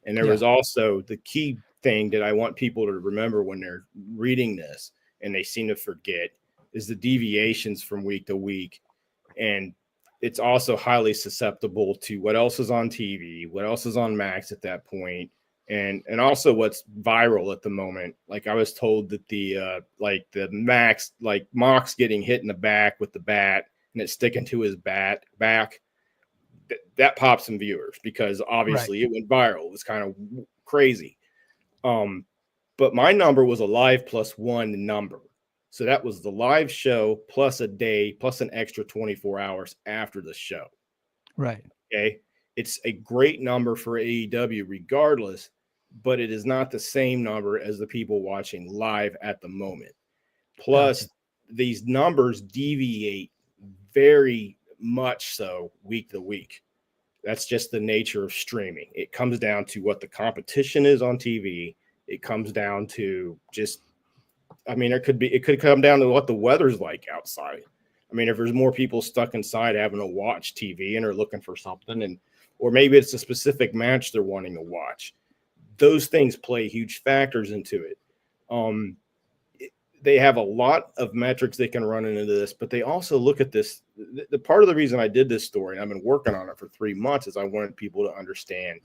And there was also the key thing that I want people to remember when they're reading this and they seem to forget is the deviations from week to week. And it's also highly susceptible to what else is on TV, what else is on Max at that point. And also what's viral at the moment. Like I was told that the Max, like Mox getting hit in the back with the bat and it's sticking to his back, that popped some viewers because obviously it went viral. It was kind of crazy. But my number was a live +1 number. So that was the live show plus a day plus an extra 24 hours after the show. Right. Okay. It's a great number for AEW regardless, but it is not the same number as the people watching live at the moment. Plus, these numbers deviate very much so week to week. That's just the nature of streaming. It comes down to what the competition is on TV. It comes down to just, it could come down to what the weather's like outside. I mean, if there's more people stuck inside having to watch TV and are looking for something, or maybe it's a specific match they're wanting to watch. Those things play huge factors into it. They have a lot of metrics they can run into this, but they also look at this. The part of the reason I did this story, and I've been working on it for 3 months, is I wanted people to understand,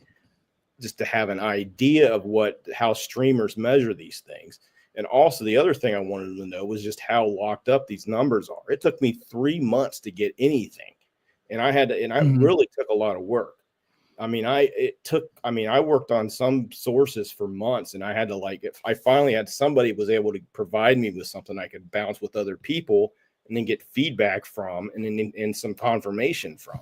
just to have an idea of how streamers measure these things. And also the other thing I wanted to know was just how locked up these numbers are. It took me 3 months to get anything. And I really took a lot of work. I worked on some sources for months, and I had to I finally had somebody was able to provide me with something I could bounce with other people and then get feedback from and some confirmation from.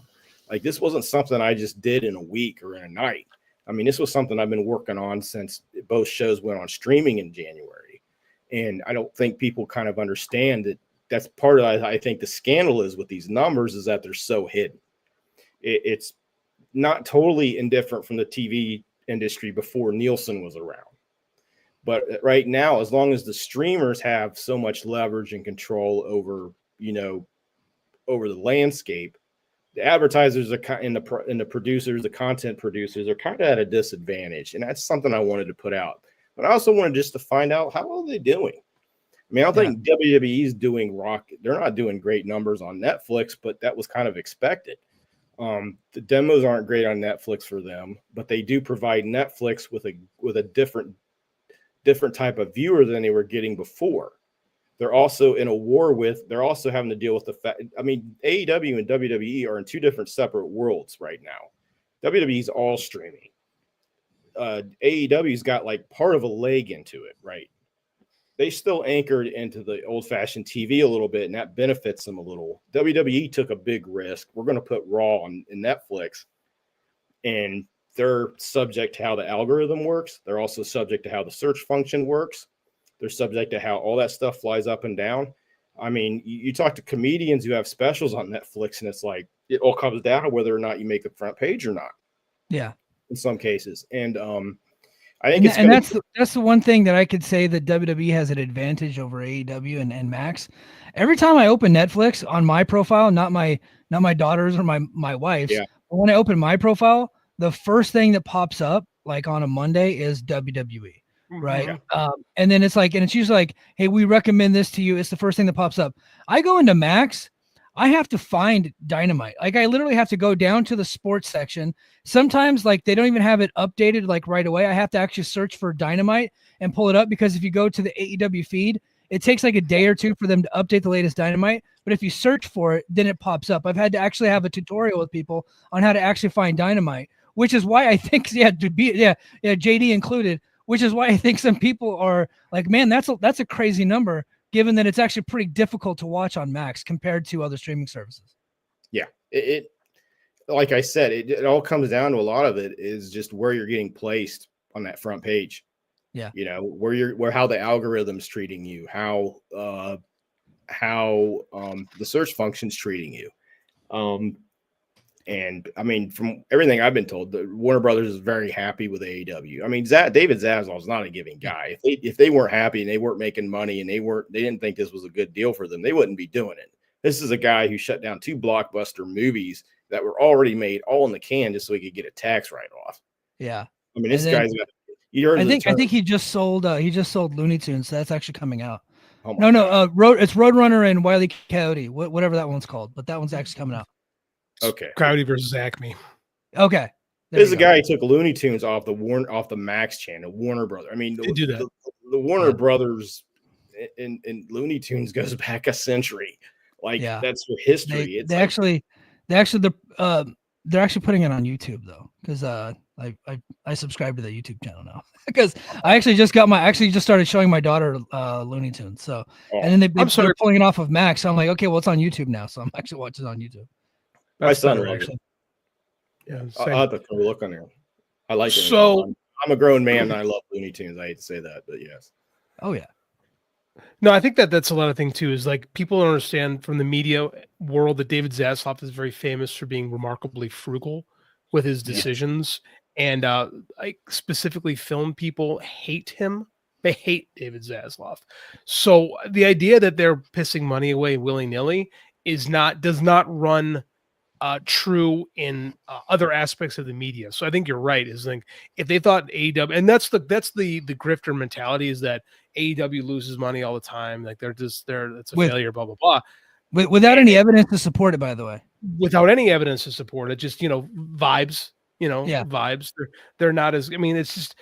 Like, this wasn't something I just did in a week or in a night. I mean, this was something I've been working on since both shows went on streaming in January. And I don't think people kind of understand that that's part of, I think the scandal is with these numbers is that they're so hidden. It's not totally indifferent from the TV industry before Nielsen was around. But right now, as long as the streamers have so much leverage and control over the landscape, the advertisers are and the producers, the content producers are kind of at a disadvantage. And that's something I wanted to put out. But I also wanted just to find out, how are they doing? I mean, I don't think WWE's doing they're not doing great numbers on Netflix, but that was kind of expected. The demos aren't great on Netflix for them, but they do provide Netflix with a different type of viewer than they were getting before. They're also in a war they're also having to deal with the fact, AEW and WWE are in two different separate worlds right now. WWE's all streaming. AEW's got like part of a leg into it, right? they still anchored into the old-fashioned TV a little bit, and that benefits them a little. WWE took a big risk. We're going to put Raw on Netflix, and they're subject to how the algorithm works. They're also subject to how the search function works. They're subject to how all that stuff flies up and down. I mean, you talk to comedians who have specials on Netflix, and it's like it all comes down to whether or not you make the front page or not. Yeah, in some cases, and I think that's the one thing that I could say that WWE has an advantage over AEW and Max. Every time I open Netflix on my profile, not my daughter's or my wife's, but when I open my profile, the first thing that pops up like on a Monday is WWE, right? And then it's usually like, hey, we recommend this to you. It's the first thing that pops up. I go into Max, I have to find Dynamite. Like I literally have to go down to the sports section. Sometimes like they don't even have it updated like right away. I have to actually search for Dynamite and pull it up, because if you go to the AEW feed, it takes like a day or two for them to update the latest Dynamite. But if you search for it, then it pops up. I've had to actually have a tutorial with people on how to actually find Dynamite, which is why I think, JD included, which is why I think some people are like, man, that's a crazy number, given that it's actually pretty difficult to watch on Max compared to other streaming services. Yeah, it like I said, it all comes down to a lot of it is just where you're getting placed on that front page. Yeah, how the algorithm's treating you, how the search function's treating you. And I mean, from everything I've been told, the Warner Brothers is very happy with AEW. I mean, David Zaslav is not a giving guy. If they weren't happy and they weren't making money and they didn't think this was a good deal for them, they wouldn't be doing it. This is a guy who shut down 2 blockbuster movies that were already made, all in the can, just so he could get a tax write-off. Yeah, I mean, this guy's got. I think he just sold Looney Tunes. So that's actually coming out. Oh it's Roadrunner and Wile E. Coyote, whatever that one's called, but that one's actually coming out. Okay, Coyote versus Acme. Okay, this is a guy who took Looney Tunes off the Max channel, Warner Brothers. I mean, the Warner Brothers in Looney Tunes goes back a century. Like that's for history. They're actually putting it on YouTube though, because I subscribe to the YouTube channel now, because I actually just started showing my daughter Looney Tunes. So and then they're pulling it off of Max. So I'm like, okay, well, it's on YouTube now, so I'm actually watching it on YouTube. My son actually. Yeah, I'll have to look on there. I like it. So I'm a grown man and I love Looney Tunes. I hate to say that, but yes. Oh yeah. No, I think that's a lot of thing too. Is like people don't understand from the media world that David Zaslav is very famous for being remarkably frugal with his decisions, and like specifically film people hate him. They hate David Zaslav. So the idea that they're pissing money away willy-nilly does not run true in other aspects of the media. So I think you're right. Is like if they thought AEW, and that's the grifter mentality, is that AEW loses money all the time. Like it's a failure, blah blah blah. Without any evidence to support it, by the way. Without any evidence to support it, just vibes. Vibes. They're not as. I mean, it's just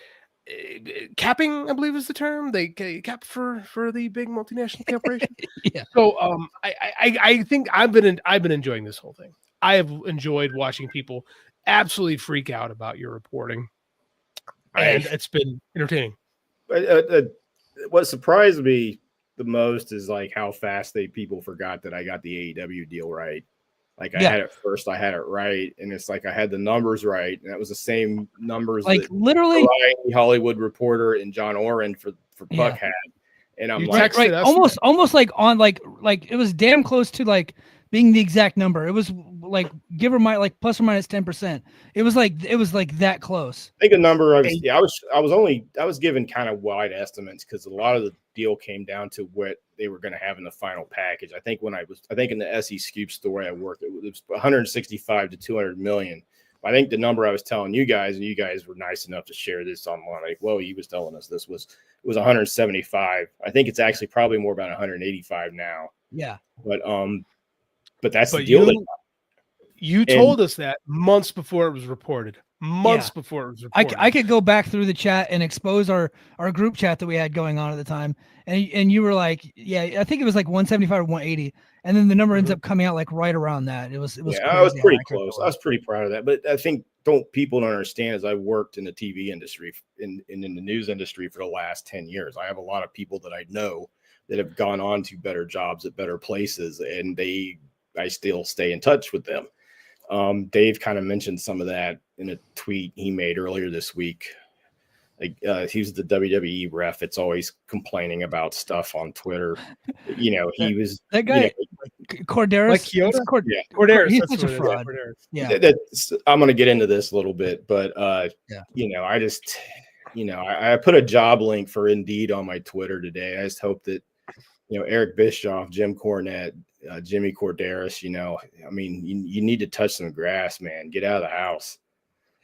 capping, I believe, is the term. They cap for the big multinational corporation. Yeah. So I think I've been enjoying this whole thing. I have enjoyed watching people absolutely freak out about your reporting, and it's been entertaining. What surprised me the most is like how fast people forgot that I got the AEW deal right. Like I had it first, I had it right, and it's like I had the numbers right, and that was the same numbers like that literally Variety, Hollywood Reporter and John Oren for Buck had. And I'm right, almost like on like it was damn close to like being the exact number. It was like give or minus like plus or minus 10%. It was like that close. I think a number I was given kind of wide estimates because a lot of the deal came down to what they were going to have in the final package. I think in the SE Scoop store I worked, it was 165 to 200 million. I think the number I was telling you guys, and you guys were nice enough to share this online. Like, well, he was telling us it was 175. I think it's actually probably more about 185 now. Yeah. But that's the deal. You told us that months before it was reported. months before it was reported. I could go back through the chat and expose our group chat that we had going on at the time. And you were like, yeah, I think it was like 175 or 180. And then the number ends up coming out like right around that. It was Yeah, crazy I was pretty how accurate close. that I was pretty proud of that. But I think people don't understand is I worked in the TV industry in the news industry for the last 10 years. I have a lot of people that I know that have gone on to better jobs at better places, and I still stay in touch with them. Dave kind of mentioned some of that in a tweet he made earlier this week. Like he's the WWE ref. It's always complaining about stuff on Twitter. You know, he was that guy, Corderas. Like Kyoto? Corderas. He's That's such a fraud. Yeah. I'm going to get into this a little bit, but you know, I just, you know, I put a job link for Indeed on my Twitter today. I just hope that, you know, Eric Bischoff, Jim Cornette, Jimmy Corderas, you know, I mean, you need to touch some grass, man. Get out of the house.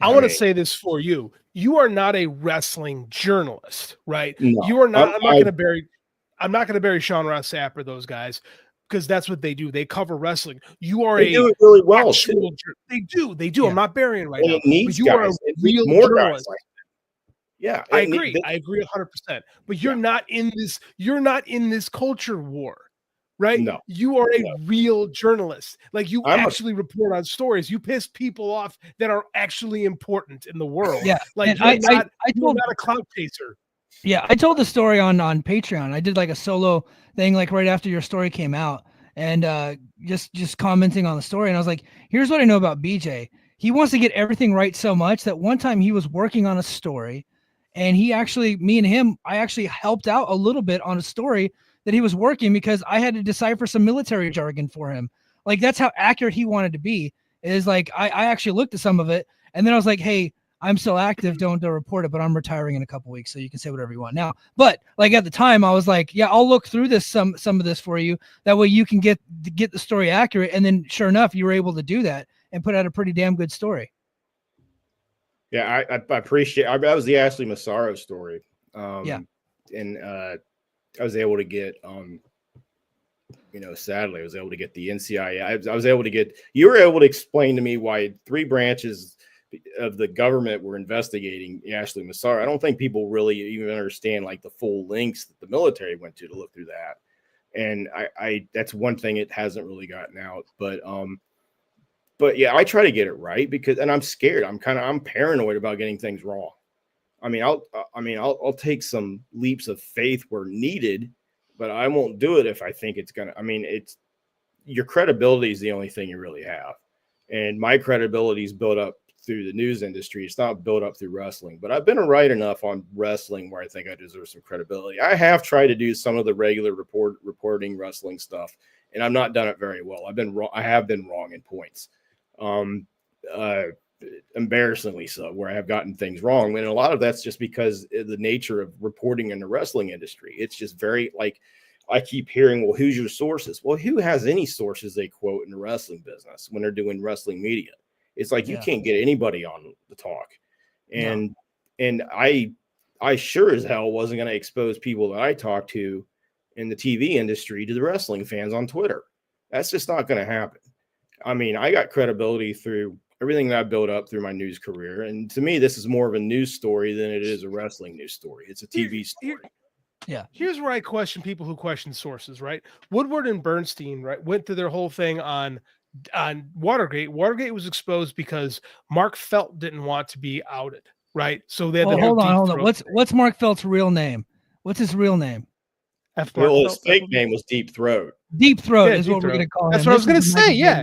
I want to say this for you. You are not a wrestling journalist, right? No, You are not. I'm not going to bury Sean Ross Sapp or those guys because that's what they do. They cover wrestling. You are they do it really well. They do. Yeah. I'm not burying right now. But you are a real journalist. Like yeah, I agree. I agree 100%. But you're not in this. You're not in this culture war. Right? No, you are a real journalist. Like you actually report on stories. You piss people off that are actually important in the world. Yeah. Like you're not a clout chaser. Yeah. I told the story on Patreon. I did like a solo thing, like right after your story came out, and just commenting on the story. And I was like, here's what I know about BJ. He wants to get everything right so much that one time he was working on a story, and me and him, I actually helped out a little bit on a story that he was working because I had to decipher some military jargon for him. Like that's how accurate he wanted to be. Is like I actually looked at some of it, and then I was like, hey, I'm still active, don't report it, but I'm retiring in a couple weeks, so you can say whatever you want now. But like at the time, I was like, yeah, I'll look through this some of this for you. That way you can get the story accurate. And then sure enough, you were able to do that and put out a pretty damn good story. Yeah, I appreciate. That was the Ashley Massaro story. And I was able to get, you know, sadly, I was able to get the NCIA. I was able to get, you were able to explain to me why 3 branches of the government were investigating Ashley Massaro. I don't think people really even understand like the full links that the military went to look through that. And I that's one thing it hasn't really gotten out. But yeah, I try to get it right and I'm scared. I'm paranoid about getting things wrong. I mean, I'll take some leaps of faith where needed, but I won't do it if I think it's gonna. I mean, it's your credibility is the only thing you really have, and my credibility is built up through the news industry. It's not built up through wrestling, but I've been right enough on wrestling where I think I deserve some credibility. I have tried to do some of the regular reporting wrestling stuff, and I've not done it very well. I've been wrong. I have been wrong in points. Embarrassingly so, where I have gotten things wrong. And a lot of that's just because of the nature of reporting in the wrestling industry. It's just very like, I keep hearing, well, who's your sources? Well, who has any sources they quote in the wrestling business when they're doing wrestling media? It's like, you can't get anybody on the talk. And I sure as hell wasn't going to expose people that I talk to in the TV industry to the wrestling fans on Twitter. That's just not going to happen. I mean, I got credibility through everything that I built up through my news career. And to me, this is more of a news story than it is a wrestling news story. It's a TV story. Yeah. Here's where I question people who question sources, right? Woodward and Bernstein, right, went through their whole thing on Watergate. Watergate was exposed because Mark Felt didn't want to be outed, right? So they had hold on. What's Mark Felt's real name? What's his real name? His fake name was Deep Throat. Deep Throat is what we're going to call him. That's what I was going to say. Yeah.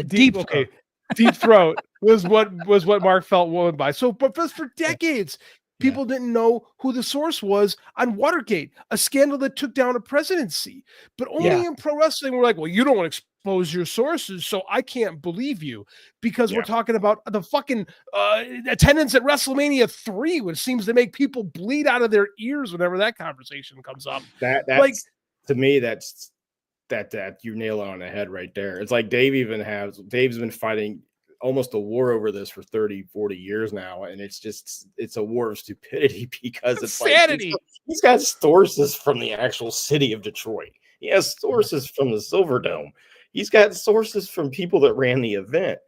Deep Throat. Okay. Deep Throat was what Mark Felt went by. So, but for decades, people didn't know who the source was on Watergate, a scandal that took down a presidency. But only in pro wrestling, we're like, well, you don't want to expose your sources, so I can't believe you because we're talking about the fucking attendance at WrestleMania 3, which seems to make people bleed out of their ears whenever that conversation comes up. That's like, to me, that you nail it on the head right there. It's like Dave's been fighting almost a war over this for 30, 40 years now. And it's a war of stupidity because it's sanity. Like, he's got sources from the actual city of Detroit. He has sources from the Silverdome. He's got sources from people that ran the event.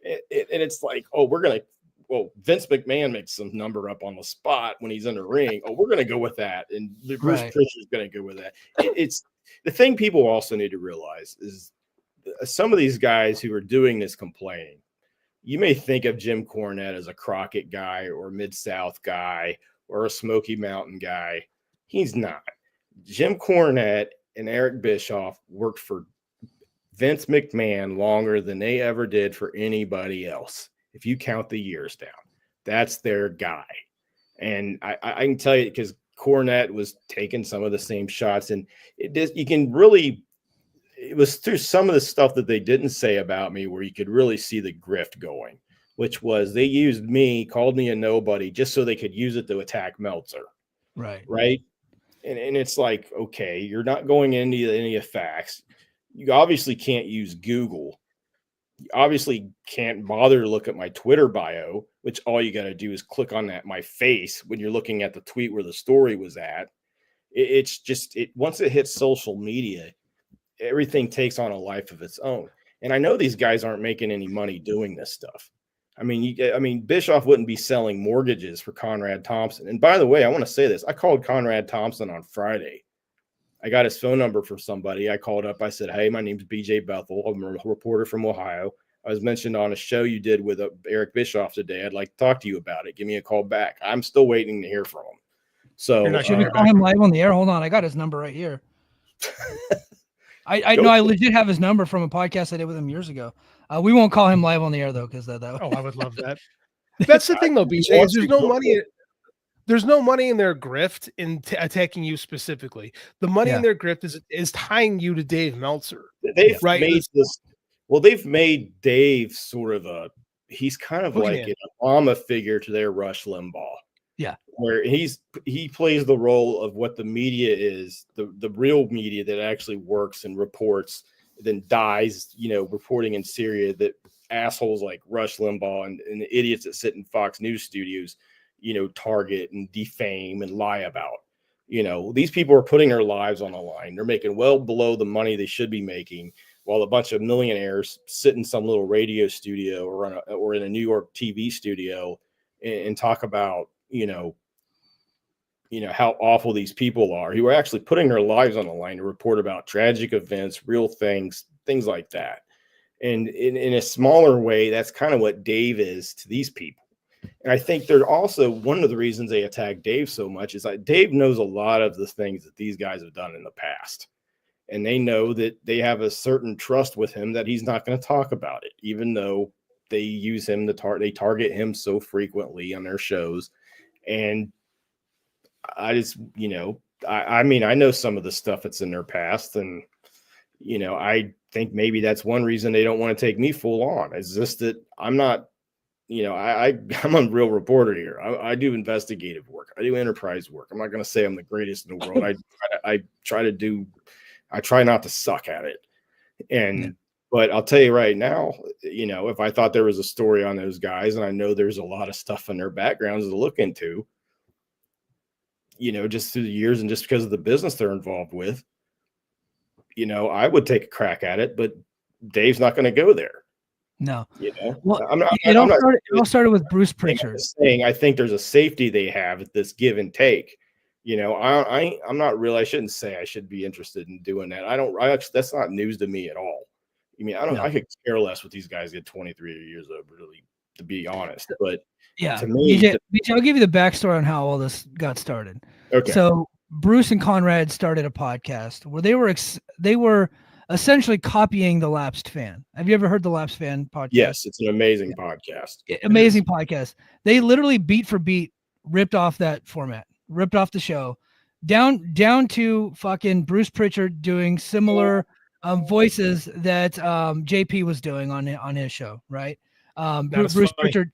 And it's like, oh, we're going to well, Vince McMahon makes some number up on the spot when he's in the ring. Oh, we're going to go with that. And Bruce Pritchard's going to go with that. It's the thing people also need to realize is some of these guys who are doing this complaining, you may think of Jim Cornette as a Crockett guy or Mid-South guy or a Smoky Mountain guy. He's not. Jim Cornette and Eric Bischoff worked for Vince McMahon longer than they ever did for anybody else. If you count the years down, that's their guy. And I can tell you, because Cornette was taking some of the same shots, and you can really, it was through some of the stuff that they didn't say about me where you could really see the grift going, which was they used me, called me a nobody just so they could use it to attack Meltzer. Right. And it's like, okay, you're not going into any of facts. You obviously can't use Google. You obviously can't bother to look at my Twitter bio, which all you got to do is click on my face when you're looking at the tweet where the story was at. It's just, once it hits social media, everything takes on a life of its own. And I know these guys aren't making any money doing this stuff. I mean, Bischoff wouldn't be selling mortgages for Conrad Thompson. And by the way, I want to say this. I called Conrad Thompson on Friday. I got his phone number from somebody. I called up. I said, hey, my name's BJ Bethel. I'm a reporter from Ohio. I was mentioned on a show you did with Eric Bischoff today. I'd like to talk to you about it. Give me a call back. I'm still waiting to hear from him. So should we call him live on the air? Hold on. I got his number right here. I know I legit have his number from a podcast I did with him years ago. We won't call him live on the air though, because that. Oh, I would love that. That's the thing though, BJ. There's no money. There's no money in their grift in attacking you specifically. The money in their grift is tying you to Dave Meltzer. They've made this. Well, they've made Dave sort of he's kind of like an Obama figure to their Rush Limbaugh. Yeah. Where he plays the role of what the media is, the real media that actually works and reports, then dies, reporting in Syria, that assholes like Rush Limbaugh and the idiots that sit in Fox News studios, target and defame and lie about. These people are putting their lives on the line. They're making well below the money they should be making, while a bunch of millionaires sit in some little radio studio or in a New York TV studio and talk about, how awful these people are, who are actually putting their lives on the line to report about tragic events, real things like that. And in a smaller way, that's kind of what Dave is to these people. And I think they're also, one of the reasons they attack Dave so much is that Dave knows a lot of the things that these guys have done in the past. And they know that they have a certain trust with him that he's not going to talk about it, even though they use him they target him so frequently on their shows. And I just, I know some of the stuff that's in their past, and, I think maybe that's one reason they don't want to take me full on. It's just that I'm not, I'm a real reporter here. I do investigative work. I do enterprise work. I'm not going to say I'm the greatest in the world. I try not to suck at it. But I'll tell you right now, if I thought there was a story on those guys, and I know there's a lot of stuff in their backgrounds to look into, just through the years and just because of the business they're involved with, I would take a crack at it, but Dave's not going to go there. No. Well, it all started with Bruce Pritchard. I think there's a safety they have at this give and take. I'm not really, I shouldn't say I should be interested in doing that. That's not news to me at all. I could care less what these guys get 23 years of, really, to be honest. But to me, BJ, I'll give you the backstory on how all this got started. Okay. So Bruce and Conrad started a podcast where they were essentially copying the Lapsed Fan. Have you ever heard the Lapsed Fan podcast? Yes, it's an amazing podcast. Amazing podcast. They literally beat for beat ripped off that format, ripped off the show, down to fucking Bruce Pritchard doing similar voices that JP was doing on his show, right? Bruce Pritchard,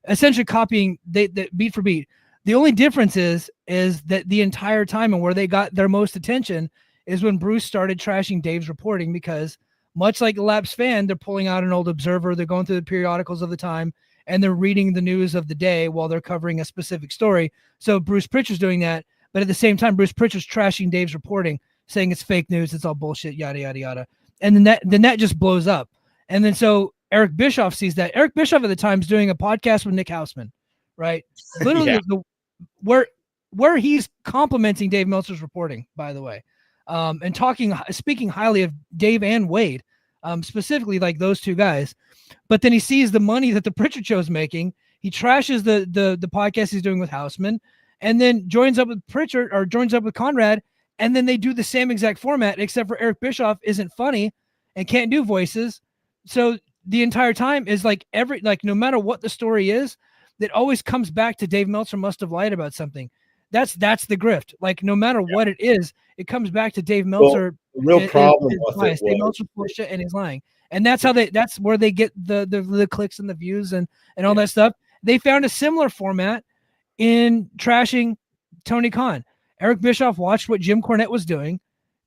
essentially copying the beat for beat. The only difference is that the entire time, and where they got their most attention, is when Bruce started trashing Dave's reporting, because much like a Lapsed Fan, they're pulling out an old Observer, they're going through the periodicals of the time, and they're reading the news of the day while they're covering a specific story. So Bruce Pritchard's doing that, but at the same time, Bruce Pritchard's trashing Dave's reporting, saying it's fake news, it's all bullshit, yada, yada, yada. And then that just blows up. And then so Eric Bischoff sees that. Eric Bischoff at the time is doing a podcast with Nick Hausman, right? Literally where he's complimenting Dave Meltzer's reporting, by the way, and speaking highly of Dave and Wade, specifically like those two guys. But then he sees the money that the Pritchard Show is making. He trashes the podcast he's doing with Hausman, and then joins up with Pritchard or joins up with Conrad, and then they do the same exact format, except for Eric Bischoff isn't funny and can't do voices. So the entire time is like no matter what the story is, that always comes back to Dave Meltzer must have lied about something. That's the grift. Like no matter what it is, it comes back to Dave Meltzer. Well, the real problem with it Dave Meltzer full of shit and he's lying. And that's how that's where they get the clicks and the views and all that stuff. They found a similar format in trashing Tony Khan. Eric Bischoff watched what Jim Cornette was doing.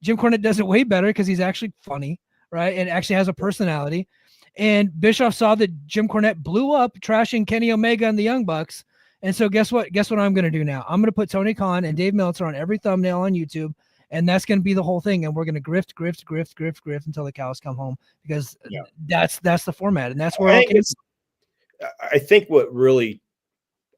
Jim Cornette does it way better because he's actually funny, right? And actually has a personality. And Bischoff saw that Jim Cornette blew up trashing Kenny Omega and the Young Bucks. And so guess what? Guess what I'm going to do now? I'm going to put Tony Khan and Dave Meltzer on every thumbnail on YouTube. And that's going to be the whole thing. And we're going to grift until the cows come home because that's the format. And that's where I think what really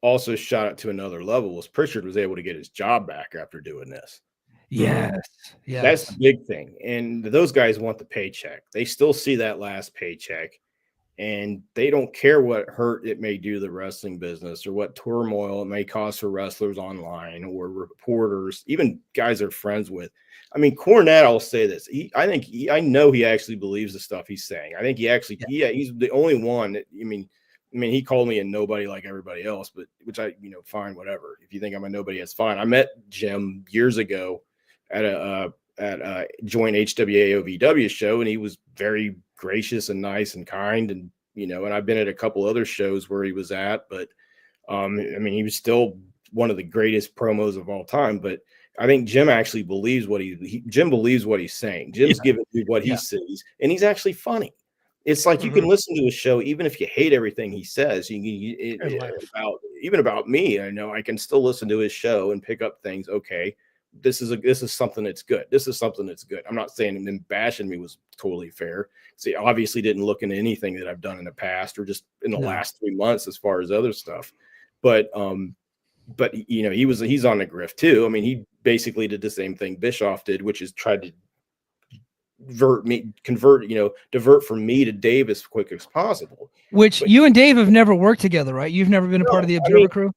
also shot it to another level was Pritchard was able to get his job back after doing this. Yes. That's the big thing. And those guys want the paycheck. They still see that last paycheck. And they don't care what hurt it may do to the wrestling business or what turmoil it may cause for wrestlers online or reporters, even guys they're friends with. I mean, Cornette, I'll say this. I know he actually believes the stuff he's saying. I think he actually, he's the only one that, I mean, he called me a nobody like everybody else, but which fine, whatever. If you think I'm a nobody, that's fine. I met Jim years ago at a joint HWA-OVW show, and he was very gracious and nice and kind, and and I've been at a couple other shows where he was at, but he was still one of the greatest promos of all time. But I think Jim actually believes Jim believes what he's saying. Jim's giving you what he sees, and he's actually funny. It's like you can listen to a show even if you hate everything he says. Even about me, I know I can still listen to his show and pick up things. Okay, this is something that's good. This is something that's good. I'm not saying them bashing me was totally fair. See, obviously didn't look into anything that I've done in the past or just in the last 3 months as far as other stuff. But he's on the grift too. I mean, he basically did the same thing Bischoff did, which is tried to divert from me to Dave as quick as possible. But you and Dave have never worked together, right? You've never been a part of the Observer crew?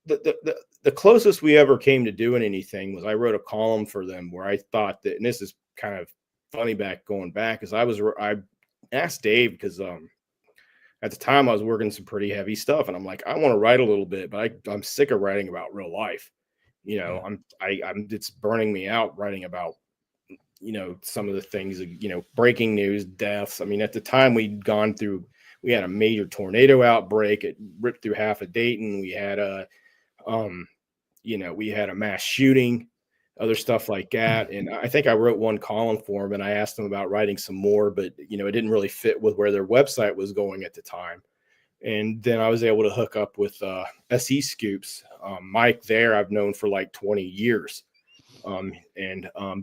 The closest we ever came to doing anything was I wrote a column for them where I thought that, and this is kind of funny going back, because I asked Dave because at the time I was working some pretty heavy stuff, and I'm like, I want to write a little bit, but I'm sick of writing about real life. It's burning me out writing about some of the things, breaking news, deaths. I mean, at the time we had a major tornado outbreak. It ripped through half of Dayton. We had we had a mass shooting, other stuff like that. And I think I wrote one column for them, and I asked them about writing some more, but it didn't really fit with where their website was going at the time. And then I was able to hook up with SE Scoops. Mike there I've known for like 20 years.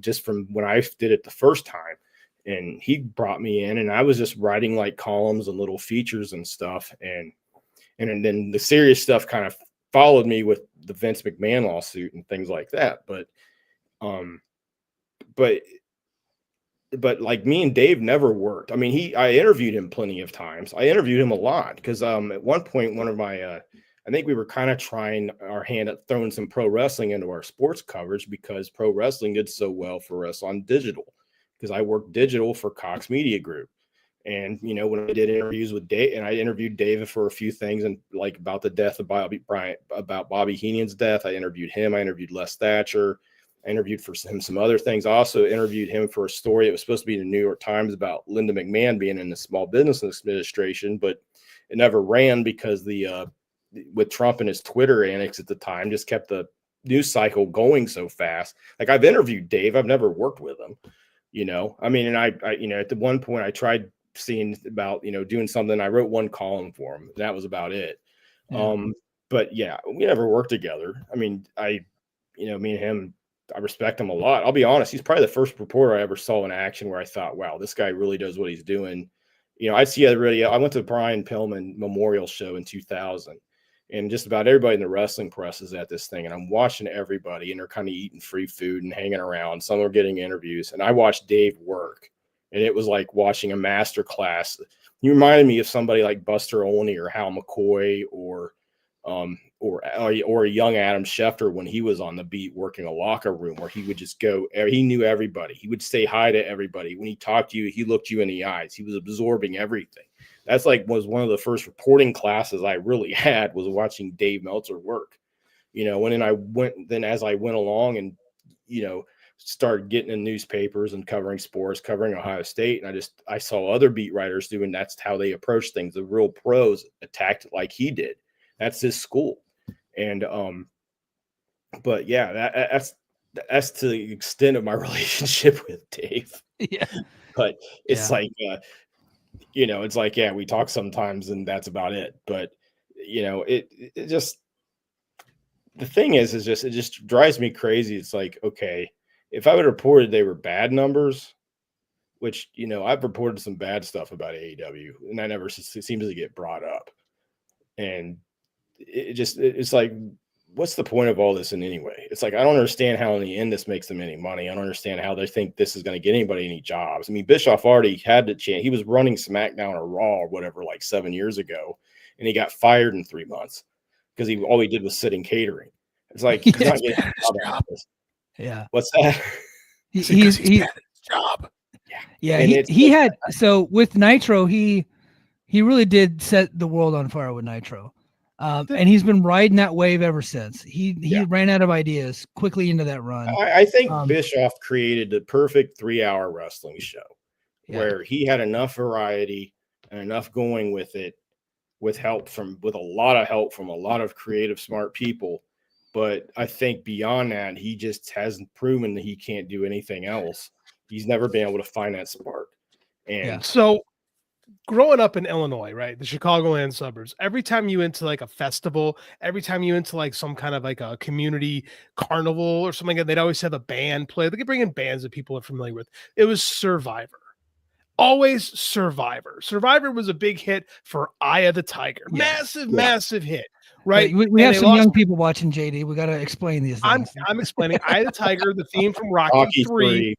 Just from when I did it the first time, and he brought me in, and I was just writing like columns and little features and stuff. And then the serious stuff kind of followed me with the Vince McMahon lawsuit and things like that. But like me and Dave never worked. I mean, I interviewed him plenty of times. I interviewed him a lot because at one point, one of my I think we were kind of trying our hand at throwing some pro wrestling into our sports coverage because pro wrestling did so well for us on digital, because I worked digital for Cox Media Group. And, when I did interviews with Dave, and I interviewed David for a few things, and like about the death of Bobby Bryant, about Bobby Heenan's death, I interviewed him. I interviewed Les Thatcher. I interviewed for him some other things. I also interviewed him for a story that was supposed to be in the New York Times about Linda McMahon being in the Small Business Administration, but it never ran because with Trump and his Twitter antics at the time just kept the news cycle going so fast. Like, I've interviewed Dave. I've never worked with him, I mean, and I at the one point I tried seeing about, doing something. I wrote one column for him. That was about it. Yeah. But yeah, we never worked together. I mean, me and him, I respect him a lot. I'll be honest. He's probably the first reporter I ever saw in action where I thought, wow, this guy really does what he's doing. You know, I see everybody. I went to the Brian Pillman Memorial Show in 2000, and just about everybody in the wrestling press is at this thing. And I'm watching everybody, and they're kind of eating free food and hanging around. Some are getting interviews, and I watched Dave work, and it was like watching a master class. You reminded me of somebody like Buster Olney or Hal McCoy or a young Adam Schefter when he was on the beat working a locker room, where he would just go, he knew everybody. He would say hi to everybody. When he talked to you, he looked you in the eyes. He was absorbing everything. That's was one of the first reporting classes I really had, was watching Dave Meltzer work. You know, then as I went along and, you know, started getting in newspapers and covering sports, covering Ohio State. And I saw other beat writers doing, that's how they approach things. The real pros attacked it like he did. That's his school. And, but yeah, that's to the extent of my relationship with Dave. Yeah. But it's like, you know, it's like, yeah, we talk sometimes and that's about it. But, you know, it just, the thing is it just drives me crazy. It's like, okay, if I would have reported they were bad numbers, which, you know, I've reported some bad stuff about AEW, and that never seems to get brought up. And it's like, what's the point of all this in any way? It's like, I don't understand how in the end this makes them any money. I don't understand how they think this is going to get anybody any jobs. I mean, Bischoff already had the chance. He was running SmackDown or Raw or whatever, like 7 years ago, and he got fired in 3 months because all he did was sit in catering. It's like, he's not getting a job. Yeah. What's that? He's job. Yeah. He had, so with Nitro, he really did set the world on fire with Nitro. And he's been riding that wave ever since. He ran out of ideas quickly into that run. I think Bischoff created the perfect 3-hour wrestling show where he had enough variety and enough going with it, with a lot of help from a lot of creative, smart people. But I think beyond that, he just hasn't proven that he can't do anything else. He's never been able to find that spark. And so growing up in Illinois, right, the Chicagoland suburbs, every time you went to like a festival, every time you went to like some kind of like a community carnival or something, they'd always have a band play. They could bring in bands that people are familiar with. It was Survivor. Always Survivor. Survivor was a big hit for Eye of the Tiger. Massive hit. Right. We have some young people watching, JD. We got to explain these things. I'm explaining Eye of the Tiger, the theme from Rocky 3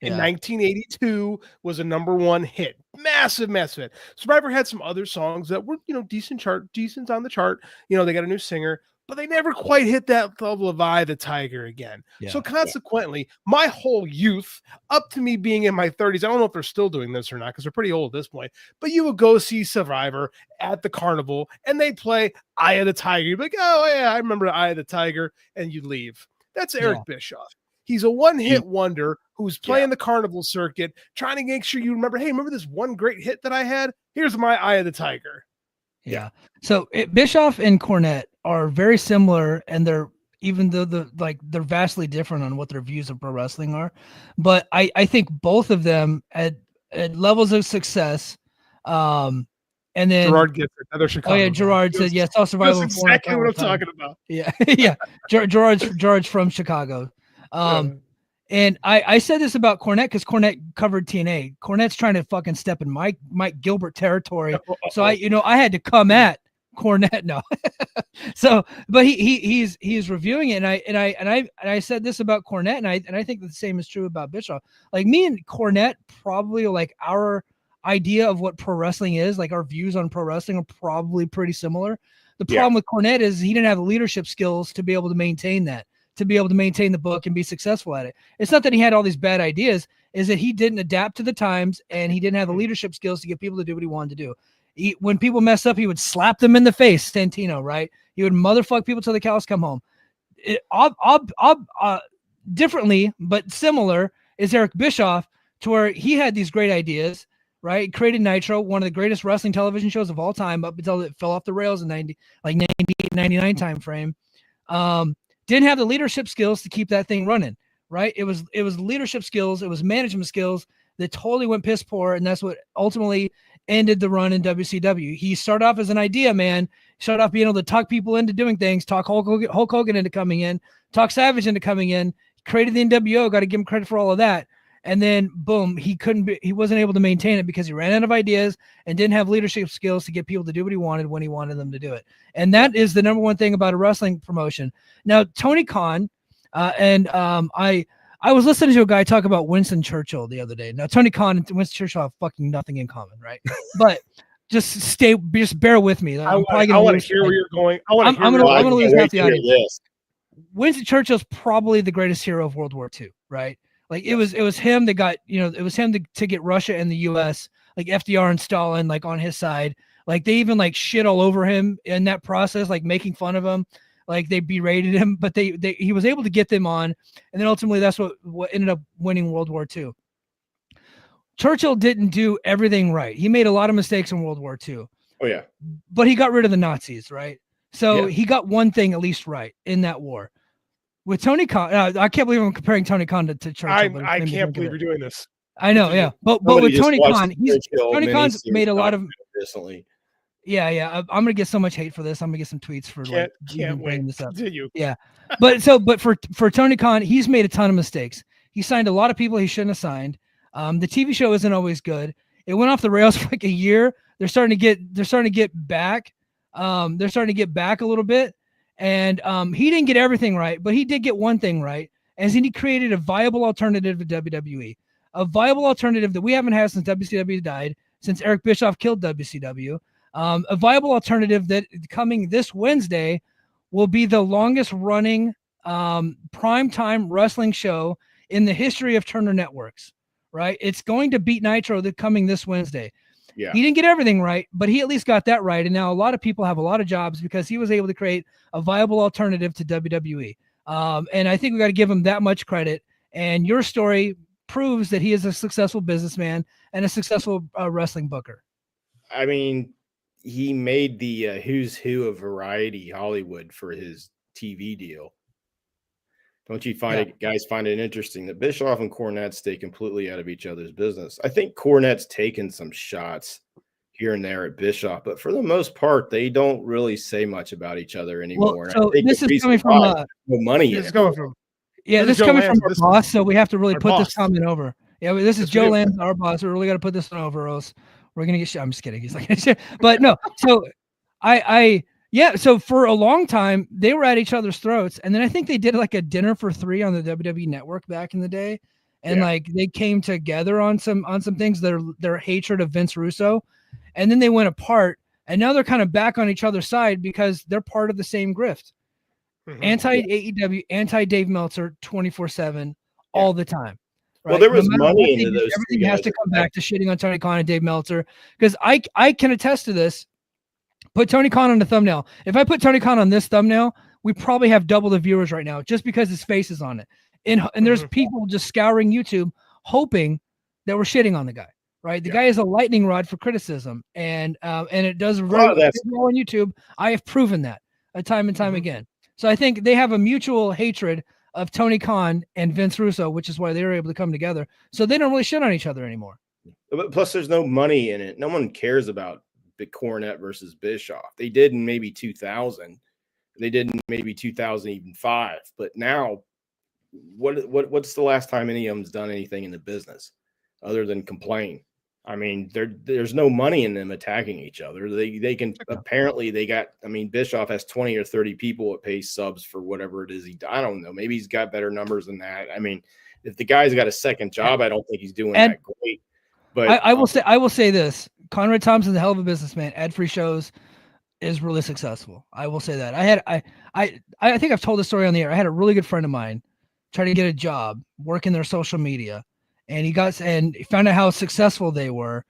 in 1982 was a #1 hit. Massive hit. Survivor had some other songs that were, you know, decent on the chart. You know, they got a new singer, but they never quite hit that level of Eye of the Tiger again. Yeah. So consequently, my whole youth, up to me being in my 30s, I don't know if they're still doing this or not because they're pretty old at this point, but you would go see Survivor at the carnival and they play Eye of the Tiger. You'd be like, oh yeah, I remember Eye of the Tiger, and you'd leave. That's Eric Bischoff. He's a one-hit wonder who's playing the carnival circuit, trying to make sure you remember, hey, remember this one great hit that I had? Here's my Eye of the Tiger. Yeah. So Bischoff and Cornette are very similar, and they're, even though they're vastly different on what their views of pro wrestling are. But I think both of them at levels of success. And then Gerard gets another Chicago. Oh yeah, Gerard said yes. I'll survive. That's exactly what I'm talking about. Yeah, yeah. Gerard's from Chicago. And I said this about Cornette because Cornette covered TNA. Cornette's trying to fucking step in Mike Gilbert territory. So I had to come at Cornette. No. So, but he's reviewing it, and I said this about Cornette, and I think the same is true about Bischoff. Like, me and Cornette, probably, like, our idea of what pro wrestling is, like our views on pro wrestling, are probably pretty similar. The problem with Cornette is he didn't have the leadership skills to be able to maintain that, to be able to maintain the book and be successful at it. It's not that he had all these bad ideas, is that he didn't adapt to the times, and he didn't have the leadership skills to get people to do what he wanted to do. When people mess up, he would slap them in the face, Santino, right? He would motherfuck people till the cows come home. Differently, but similar, is Eric Bischoff, to where he had these great ideas, right? He created Nitro, one of the greatest wrestling television shows of all time, up until it fell off the rails in 98, 99 time frame. Didn't have the leadership skills to keep that thing running, right? It was leadership skills, it was management skills that totally went piss poor, and that's what ultimately ended the run in WCW. He started off as an idea man, started off being able to talk people into doing things, talk Hulk Hogan into coming in, talk Savage into coming in, created the NWO, got to give him credit for all of that. And then boom, he wasn't able to maintain it because he ran out of ideas and didn't have leadership skills to get people to do what he wanted when he wanted them to do it. And that is the number one thing about a wrestling promotion. Now, Tony Khan, I was listening to a guy talk about Winston Churchill the other day. Now, Tony Khan and Winston Churchill have fucking nothing in common, right? But just bear with me. I want to hear where you're going. I'm going to lose half the audience. This. Winston Churchill's probably the greatest hero of World War II, right? Like it was him that got, it was him to get Russia and the US, like FDR and Stalin, like on his side. Like they even like shit all over him in that process, like making fun of him. Like they berated him, but he was able to get them on. And then ultimately that's what ended up winning World War II. Churchill didn't do everything right. He made a lot of mistakes in World War II. Oh yeah. But he got rid of the Nazis, right? So he got one thing at least right in that war. With Tony Khan, I can't believe I'm comparing Tony Khan to Churchill. I can't believe you're doing this. I know, yeah. But with Tony Khan, Tony Khan's made a lot of recently. Yeah. I'm gonna get so much hate for this. I'm gonna get some tweets for can't bringing this up. Continue. Yeah, but for Tony Khan, he's made a ton of mistakes. He signed a lot of people he shouldn't have signed. The TV show isn't always good. It went off the rails for like a year. They're starting to get back. They're starting to get back a little bit, and he didn't get everything right, but he did get one thing right, as he created a viable alternative to WWE, a viable alternative that we haven't had since WCW died, since Eric Bischoff killed WCW. A viable alternative that coming this Wednesday will be the longest running primetime wrestling show in the history of Turner Networks, right? It's going to beat Nitro coming this Wednesday. Yeah. He didn't get everything right, but he at least got that right. And now a lot of people have a lot of jobs because he was able to create a viable alternative to WWE. And I think we got to give him that much credit. And your story proves that he is a successful businessman and a successful wrestling booker. I mean, he made the who's who of Variety Hollywood for his TV deal. Don't you guys find it interesting that Bischoff and Cornette stay completely out of each other's business? I think Cornette's taken some shots here and there at Bischoff, but for the most part, they don't really say much about each other anymore. Well, so this is coming from no money. This is coming from this is coming from our boss, so we have to really put this comment over. Yeah, this is Joe Lance, our boss. We really got to put this one over, or else we're gonna get shit. I'm just kidding. He's like, but no. So so for a long time they were at each other's throats, and then I think they did like a dinner for three on the WWE Network back in the day, and like they came together on some things. Their hatred of Vince Russo, and then they went apart, and now they're kind of back on each other's side because they're part of the same grift. Mm-hmm. Anti-AEW, anti-Dave Meltzer, 24/7, all the time. Right? Well, there was money into those. Everything has to come back to shitting on Tony Khan and Dave Meltzer, because I can attest to this. Put Tony Khan on the thumbnail. If I put Tony Khan on this thumbnail, we probably have double the viewers right now just because his face is on it. And there's people just scouring YouTube hoping that we're shitting on the guy. Right? The guy is a lightning rod for criticism, and it does very well on YouTube. I have proven that time and time again. So I think they have a mutual hatred of Tony Khan and Vince Russo, which is why they were able to come together. So they don't really shit on each other anymore. But plus, there's no money in it. No one cares about Cornette versus Bischoff. They did in maybe 2000. They did in maybe 2005. But now, what's the last time any of them's done anything in the business other than complain? I mean, there's no money in them attacking each other. They can apparently they got. I mean, Bischoff has 20 or 30 people that pay subs for whatever it is I don't know. Maybe he's got better numbers than that. I mean, if the guy's got a second job, I don't think he's doing that great. But I will say this: Conrad Thompson's a hell of a businessman. Ad-free shows is really successful. I will say that. I think I've told this story on the air. I had a really good friend of mine try to get a job working their social media. And he found out how successful they were.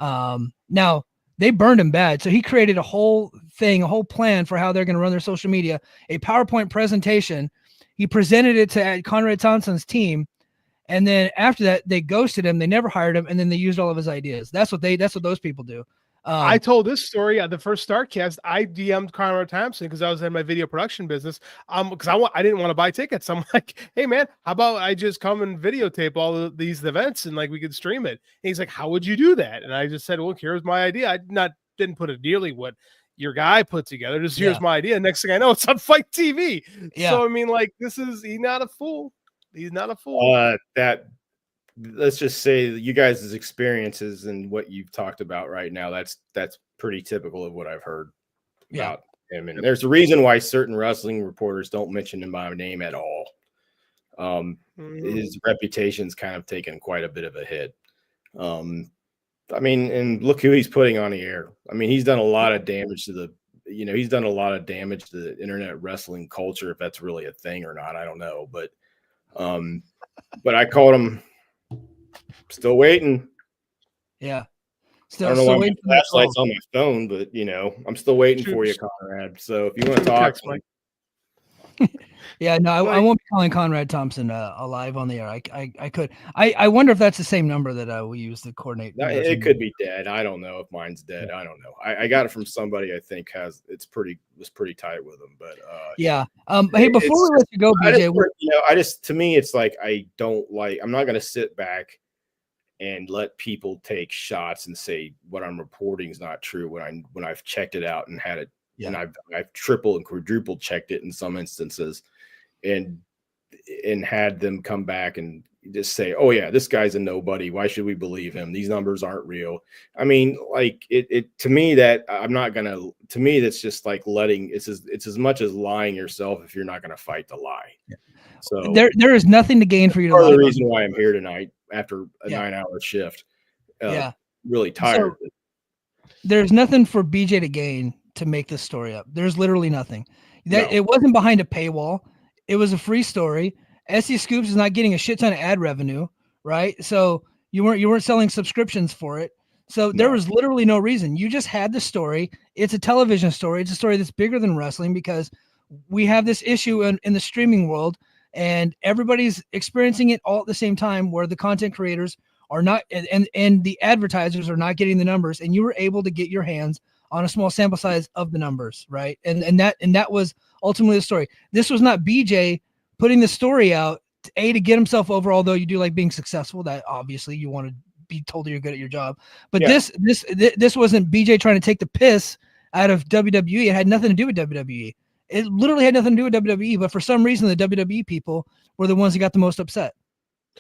Now they burned him bad. So he created a whole plan for how they're going to run their social media, a PowerPoint presentation. He presented it to Conrad Thompson's team. And then after that, they ghosted him. They never hired him. And then they used all of his ideas. That's what those people do. I told this story at the first Startcast. I DM'd Conrad Thompson because I was in my video production business. Because I didn't want to buy tickets. I'm like, hey man, how about I just come and videotape all of these events and like we could stream it? And he's like, how would you do that? And I just said, well, here's my idea. I didn't put it nearly what your guy put together. Just here's my idea. Next thing I know, it's on Fight TV. Yeah. So I mean, like, he's not a fool. He's not a fool. That let's just say that you guys' experiences and what you've talked about right now, that's pretty typical of what I've heard about him. And there's a reason why certain wrestling reporters don't mention him by name at all. His reputation's kind of taken quite a bit of a hit. I mean, and look who he's putting on the air. I mean, he's done a lot of damage to the internet wrestling culture, if that's really a thing or not. I don't know, but I called him. Still waiting. Yeah. I don't know why my flashlight's on my phone, but I'm still waiting for you, Conrad. So if you want to talk, yeah, no, I won't be calling Conrad Thompson live on the air. I could. I wonder if that's the same number that we use to coordinate. It could be dead. I don't know if mine's dead. I don't know. I got it from somebody I think was pretty tight with him. But yeah. Hey, before we let you go, BJ, to me, it's like I'm not going to sit back and let people take shots and say what I'm reporting is not true when I've checked it out and had it. Yeah. And I've triple and quadruple checked it in some instances, and had them come back and just say, "Oh yeah, this guy's a nobody. Why should we believe him? These numbers aren't real." I mean, like it to me that I'm not gonna. To me, that's just like it's as much as lying yourself if you're not gonna fight the lie. Yeah. So there is nothing to gain for you to lie. Part of the reason why I'm here tonight after a 9-hour shift. Really tired. So, there's nothing for BJ to gain to make this story up. There's literally nothing. It wasn't behind a paywall. It was a free story. SC Scoops is not getting a shit ton of ad revenue, right? So you weren't selling subscriptions for it. So there was literally no reason. You just had the story. It's a television story. It's a story that's bigger than wrestling because we have this issue in the streaming world, and everybody's experiencing it all at the same time, where the content creators are not and the advertisers are not getting the numbers, and you were able to get your hands on a small sample size of the numbers, right? And that was ultimately the story. This was not BJ putting the story out to get himself over, although you do like being successful. That obviously you want to be told that you're good at your job. But this wasn't BJ trying to take the piss out of WWE. It had nothing to do with WWE. It literally had nothing to do with WWE, but for some reason the WWE people were the ones that got the most upset.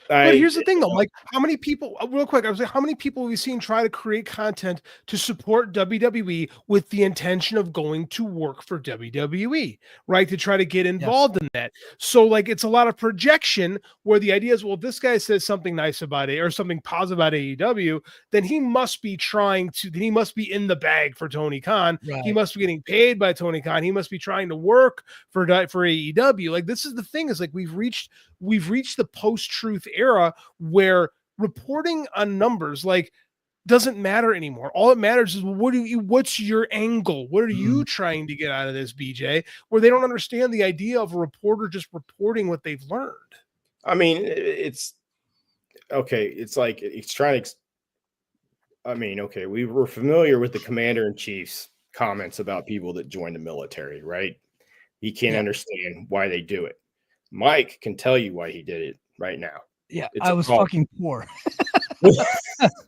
But here's the thing, though, like how many people, real quick, I was like, how many people have we seen try to create content to support WWE with the intention of going to work for WWE, right? To try to get involved in that. So like, it's a lot of projection where the idea is, well, this guy says something nice about it or something positive about AEW, then he must be he must be in the bag for Tony Khan. Right. He must be getting paid by Tony Khan. He must be trying to work for AEW. Like, this is the thing, is like, we've reached the post-truth era where reporting on numbers like doesn't matter anymore. All that matters is what's your angle? What are you trying to get out of this, BJ? Where they don't understand the idea of a reporter just reporting what they've learned. I mean, it's okay. It's like it's trying to. I mean, okay, we were familiar with the commander-in-chief's comments about people that join the military, right? He can't understand why they do it. Mike can tell you why he did it right now. Yeah, I was fucking poor.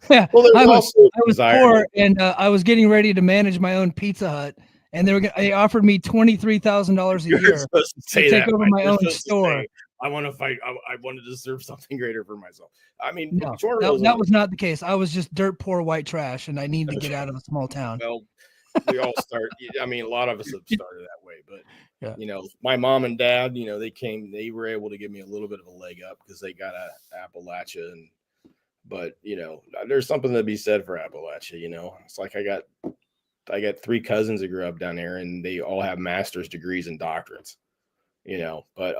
Yeah, well, I was poor, and I was getting ready to manage my own Pizza Hut, and they offered me $23,000 a year to take over my own store. I want to fight. I wanted to serve something greater for myself. I mean, no, that was not the case. I was just dirt poor white trash, and I needed to get out of a small town. Well, we all start. I mean, a lot of us have started that way, but my mom and dad, they were able to give me a little bit of a leg up because they got Appalachia, but there's something to be said for Appalachia. It's like I got 3 cousins that grew up down there, and they all have master's degrees and doctorates. But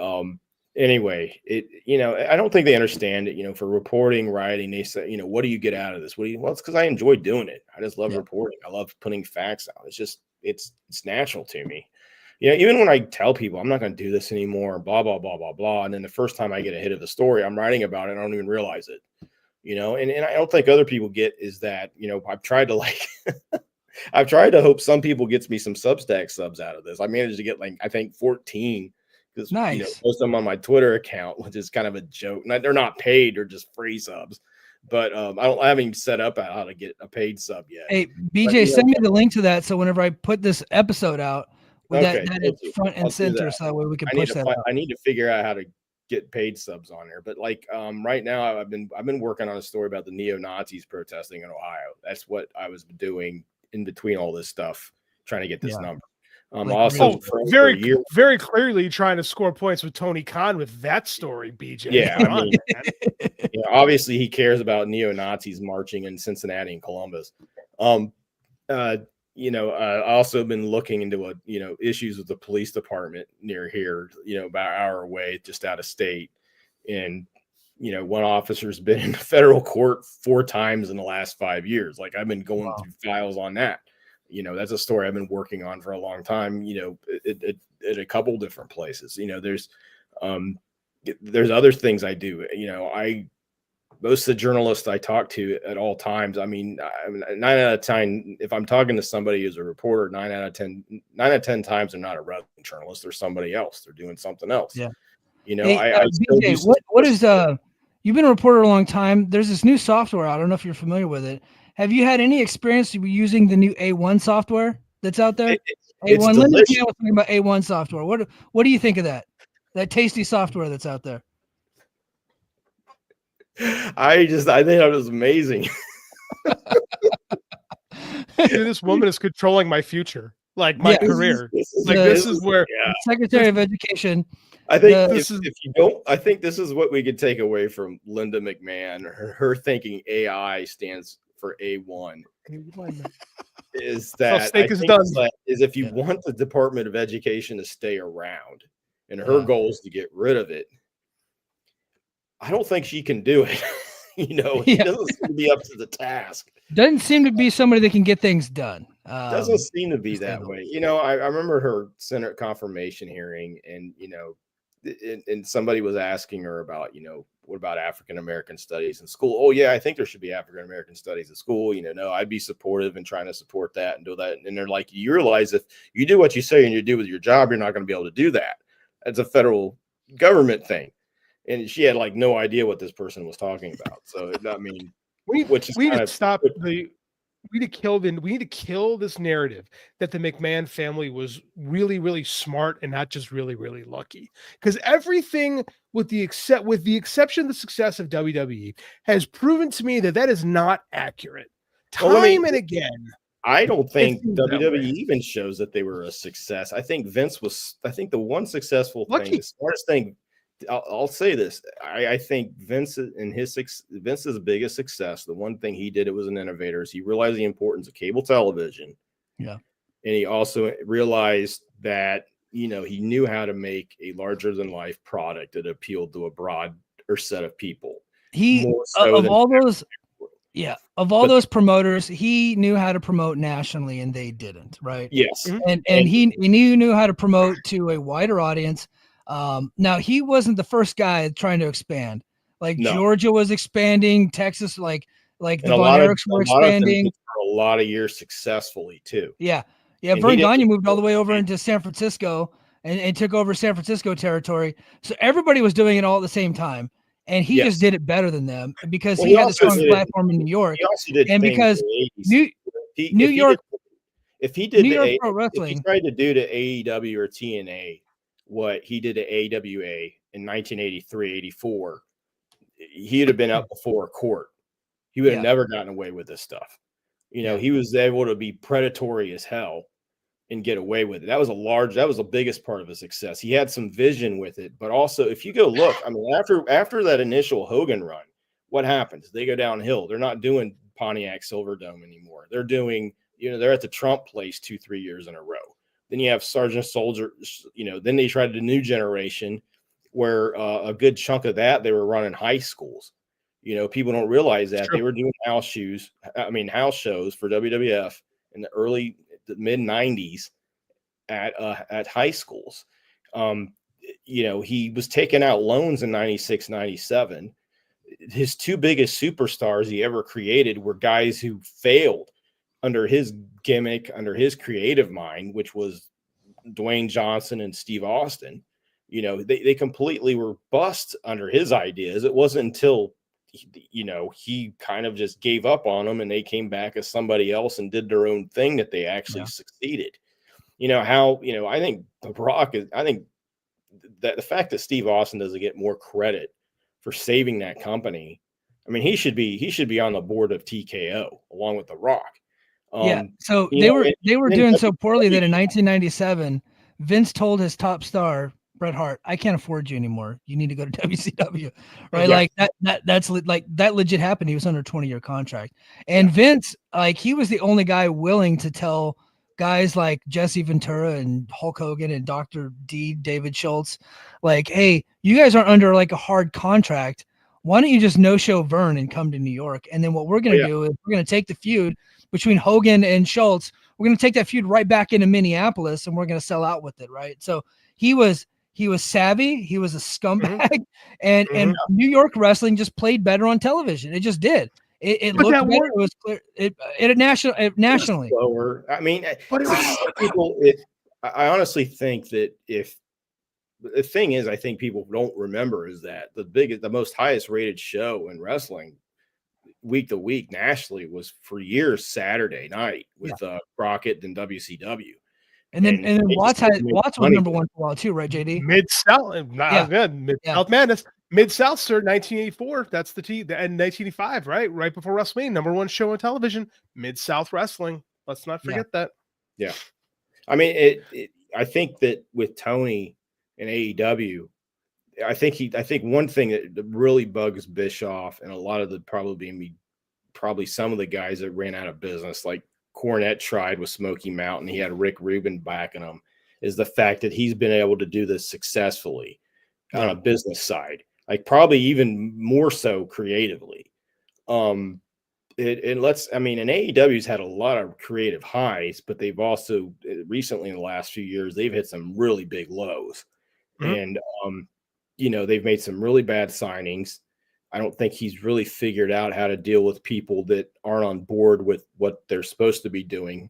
anyway, I don't think they understand it. For reporting, writing, they say, what do you get out of this? Well, it's because I enjoy doing it. I just love reporting. I love putting facts out. It's just it's natural to me. Even when I tell people I'm not going to do this anymore, blah, blah, blah, blah, blah. And then the first time I get a hit of the story, I'm writing about it. I don't even realize it, and I don't think other people get is that, I've tried to hope some people gets me some Substack subs out of this. I managed to get I think 14 because nice. Post them on my Twitter account, which is kind of a joke. They're not paid, they're just free subs. But I haven't even set up how to get a paid sub yet. Hey, BJ, send me the link to that. So whenever I put this episode out, that is front and center, so that way we can push that out. I need to figure out how to get paid subs on there. But like right now, I've been working on a story about the neo-Nazis protesting in Ohio. That's what I was doing in between all this stuff, trying to get this number. Like, Also, really? Very clearly trying to score points with Tony Khan with that story, BJ. Yeah, I mean, obviously he cares about neo-Nazis marching in Cincinnati and Columbus. I also been looking into issues with the police department near here, about an hour away, just out of state. And, one officer's been in federal court 4 times in the last 5 years. Like, I've been going through files on that. That's a story I've been working on for a long time, at a couple different places. There's other things I do. Most of the journalists I talk to at all times, 9 out of 10, if I'm talking to somebody who's a reporter, 9 out of 10 times they're not a wrestling journalist. They're somebody else. They're doing something else. Yeah. I BJ, what is you've been a reporter a long time. There's this new software out. I don't know if you're familiar with it. Have you had any experience using the new A1 software that's out there? A1. Linda was talking about A1 software. What do you think of that? That tasty software that's out there? I think that was amazing. Dude, this woman is controlling my future, like my career. This is where Secretary of Education. I think I think this is what we could take away from Linda McMahon. Her thinking AI stands for A1. Is that is if you want the Department of Education to stay around, and her goal is to get rid of it. I don't think she can do it. He doesn't seem to be up to the task. Doesn't seem to be somebody that can get things done. Doesn't seem to be that way. I remember her Senate confirmation hearing, and and somebody was asking her about, what about African American studies in school? Oh yeah, I think there should be African American studies in school. No, I'd be supportive and trying to support that and do that. And they're like, you realize if you do what you say and you do with your job, you're not going to be able to do that. It's a federal government thing. And she had like no idea what this person was talking about. So we need to kill this narrative that the McMahon family was really, really smart and not just really, really lucky. Because everything with the exception of the success of WWE has proven to me that is not accurate. Time and again. I don't think WWE even shows that they were a success. I think Vince was. I think the one successful thing, the smartest thing. I'll say this. I think Vince's biggest success, the one thing he did, it was an innovator, is he realized the importance of cable television. Yeah. And he also realized that, he knew how to make a larger than life product that appealed to a broader set of people. Of all those promoters, he knew how to promote nationally and they didn't, right? Yes. And he knew how to promote to a wider audience. Now he wasn't the first guy trying to expand. Georgia was expanding, Texas, like the Von Erichs were expanding for a lot of years successfully too. Yeah. Vern Gagne moved all the way over into San Francisco and took over San Francisco territory. So everybody was doing it all at the same time. And he just did it better than them because he had a strong platform in New York. He also did, and because New York Pro Wrestling, if he tried to do to AEW or TNA what he did to AWA in 1983, 84, he'd have been up before a court. He would have never gotten away with this stuff. He was able to be predatory as hell and get away with it. That was the biggest part of his success. He had some vision with it, but also if you go look, after that initial Hogan run, what happens? They go downhill. They're not doing Pontiac Silverdome anymore. They're doing, they're at the Trump place 2-3 years in a row. Then you have Sergeant Soldier, then they tried the new generation where a good chunk of that, they were running high schools. People don't realize that they were doing house shows for WWF in the mid 90s at high schools. He was taking out loans in 96, 97. His 2 biggest superstars he ever created were guys who failed under his gimmick, under his creative mind, which was Dwayne Johnson and Steve Austin. They completely were bust under his ideas. It wasn't until he kind of just gave up on them and they came back as somebody else and did their own thing that they actually succeeded. I think The Rock that the fact that Steve Austin doesn't get more credit for saving that company. I mean, he should be on the board of TKO along with The Rock. So they were doing so poorly that in 1997, Vince told his top star Bret Hart, "I can't afford you anymore. You need to go to WCW." Right? Yeah. Like that's like that legit happened. He was under a 20-year contract, and Vince, like, he was the only guy willing to tell guys like Jesse Ventura and Hulk Hogan and Dr. D, David Schultz, like, "Hey, you guys aren't under like a hard contract. Why don't you just no-show Vern and come to New York? And then what we're going to do is we're going to take the feud between Hogan and Schultz. We're going to take that feud right back into Minneapolis, and we're going to sell out with it." Right. So he was savvy. He was a scumbag, and New York wrestling just played better on television. It just did. It looked better. It was clear. Nationally. Slower. I mean, I honestly think that the thing is, I think people don't remember is that the most highest rated show in wrestling week to week nationally was for years Saturday night with Crockett and WCW. And then Watts was number one for a while too, right, JD? Mid-South, Mid-South Madness. Mid-South started 1984. That's and 1985, right before WrestleMania, number one show on television. Mid-South Wrestling. Let's not forget that. Yeah, I mean, I think that with Tony and AEW, I think one thing that really bugs Bischoff and a lot of probably some of the guys that ran out of business, like Cornette tried with Smoky Mountain, he had Rick Rubin backing him, is the fact that he's been able to do this successfully on a business side, like probably even more so creatively. And AEW's had a lot of creative highs, but they've also recently in the last few years, they've hit some really big lows. And, they've made some really bad signings. I don't think he's really figured out how to deal with people that aren't on board with what they're supposed to be doing.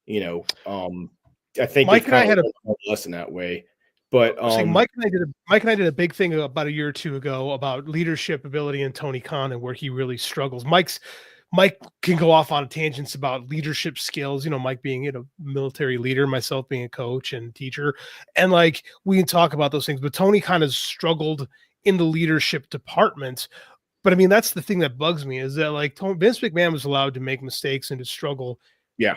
I think Mike and I had a lesson that way. But Mike and I did a big thing about a year or two ago about leadership ability in Tony Khan and where he really struggles. Mike can go off on tangents about leadership skills, Mike being a military leader, myself being a coach and teacher. And like, we can talk about those things, but Tony kind of struggled in the leadership department. But I mean, that's the thing that bugs me is that like Vince McMahon was allowed to make mistakes and to struggle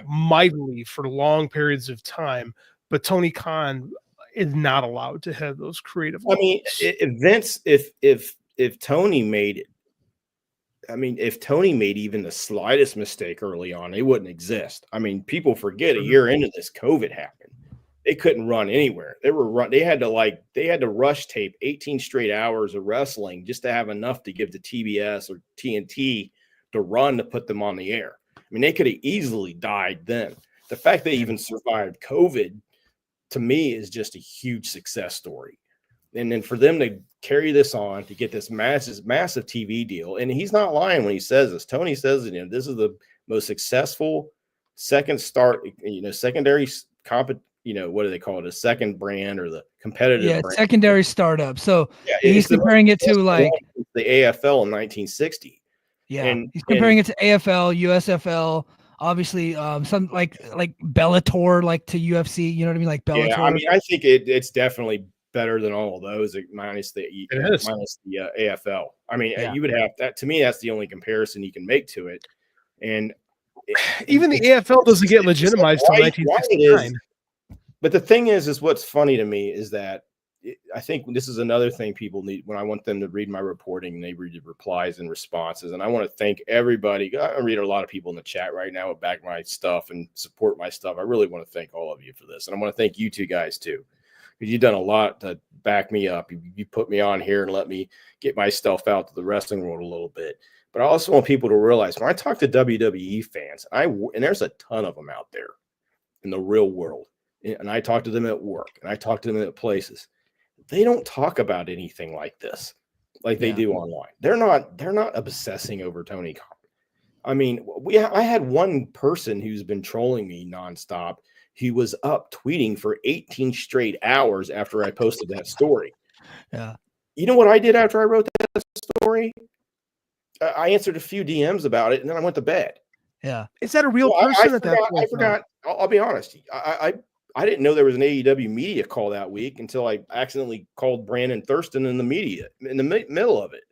mightily for long periods of time. But Tony Khan is not allowed to have those creative. I mean, if Tony made it, if Tony made even the slightest mistake early on, they wouldn't exist. I mean, people forget a year into this, COVID happened. They couldn't run anywhere. They had to rush tape 18 straight hours of wrestling just to have enough to give to TBS or TNT to run to put them on the air. I mean, they could have easily died then. The fact they even survived COVID, to me, is just a huge success story. And then for them to carry this on to get this massive TV deal, and he's not lying when he says this. Tony says, this is the most successful secondary what do they call it? A second brand or the competitive brand. Secondary startup. So he's comparing it to like the AFL in 1960. Yeah, and he's comparing it to AFL, USFL. Obviously, some like Bellator, like to UFC. You know what I mean? Like Bellator. Yeah, I mean, I think it's definitely better than all of those, minus the AFL. I mean, you would have that. To me, that's the only comparison you can make to it. And even the AFL doesn't get legitimized until 1969. But the thing is what's funny to me is that I think this is another thing people need when I want them to read my reporting and they read the replies and responses. And I want to thank everybody. I read a lot of people in the chat right now who back my stuff and support my stuff. I really want to thank all of you for this. And I want to thank you two guys too, because you've done a lot to back me up. You put me on here and let me get my stuff out to the wrestling world a little bit. But I also want people to realize when I talk to WWE fans, and there's a ton of them out there in the real world, and I talk to them at work and I talk to them at places, they don't talk about anything like this, like they do online. They're not obsessing over Tony Khan. I mean, I had one person who's been trolling me nonstop. He was up tweeting for 18 straight hours after I posted that story. Yeah. You know what I did after I wrote that story? I answered a few DMs about it, and then I went to bed. Yeah. Is that a real person at that point? I forgot. I'll be honest. I didn't know there was an AEW media call that week until I accidentally called Brandon Thurston in the media in the middle of it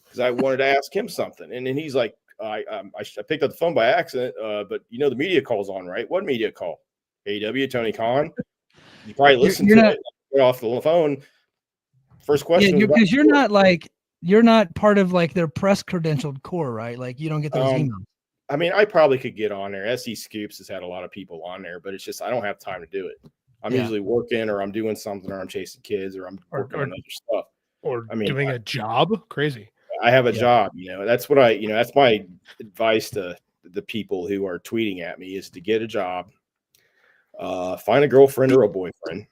because I wanted to ask him something. And then he's like, I picked up the phone by accident, but the media call's on, right? What media call? AEW, Tony Khan. You probably listened to it. Get off the phone. First question. Yeah, because you're not part of like their press credentialed core, right? Like you don't get those emails. I mean, I probably could get on there. SE Scoops has had a lot of people on there, but it's just I don't have time to do it. I'm usually working, or I'm doing something, or I'm chasing kids, or I'm working on other stuff, or doing a job. Crazy. I have a job. That's what that's my advice to the people who are tweeting at me is to get a job, find a girlfriend or a boyfriend,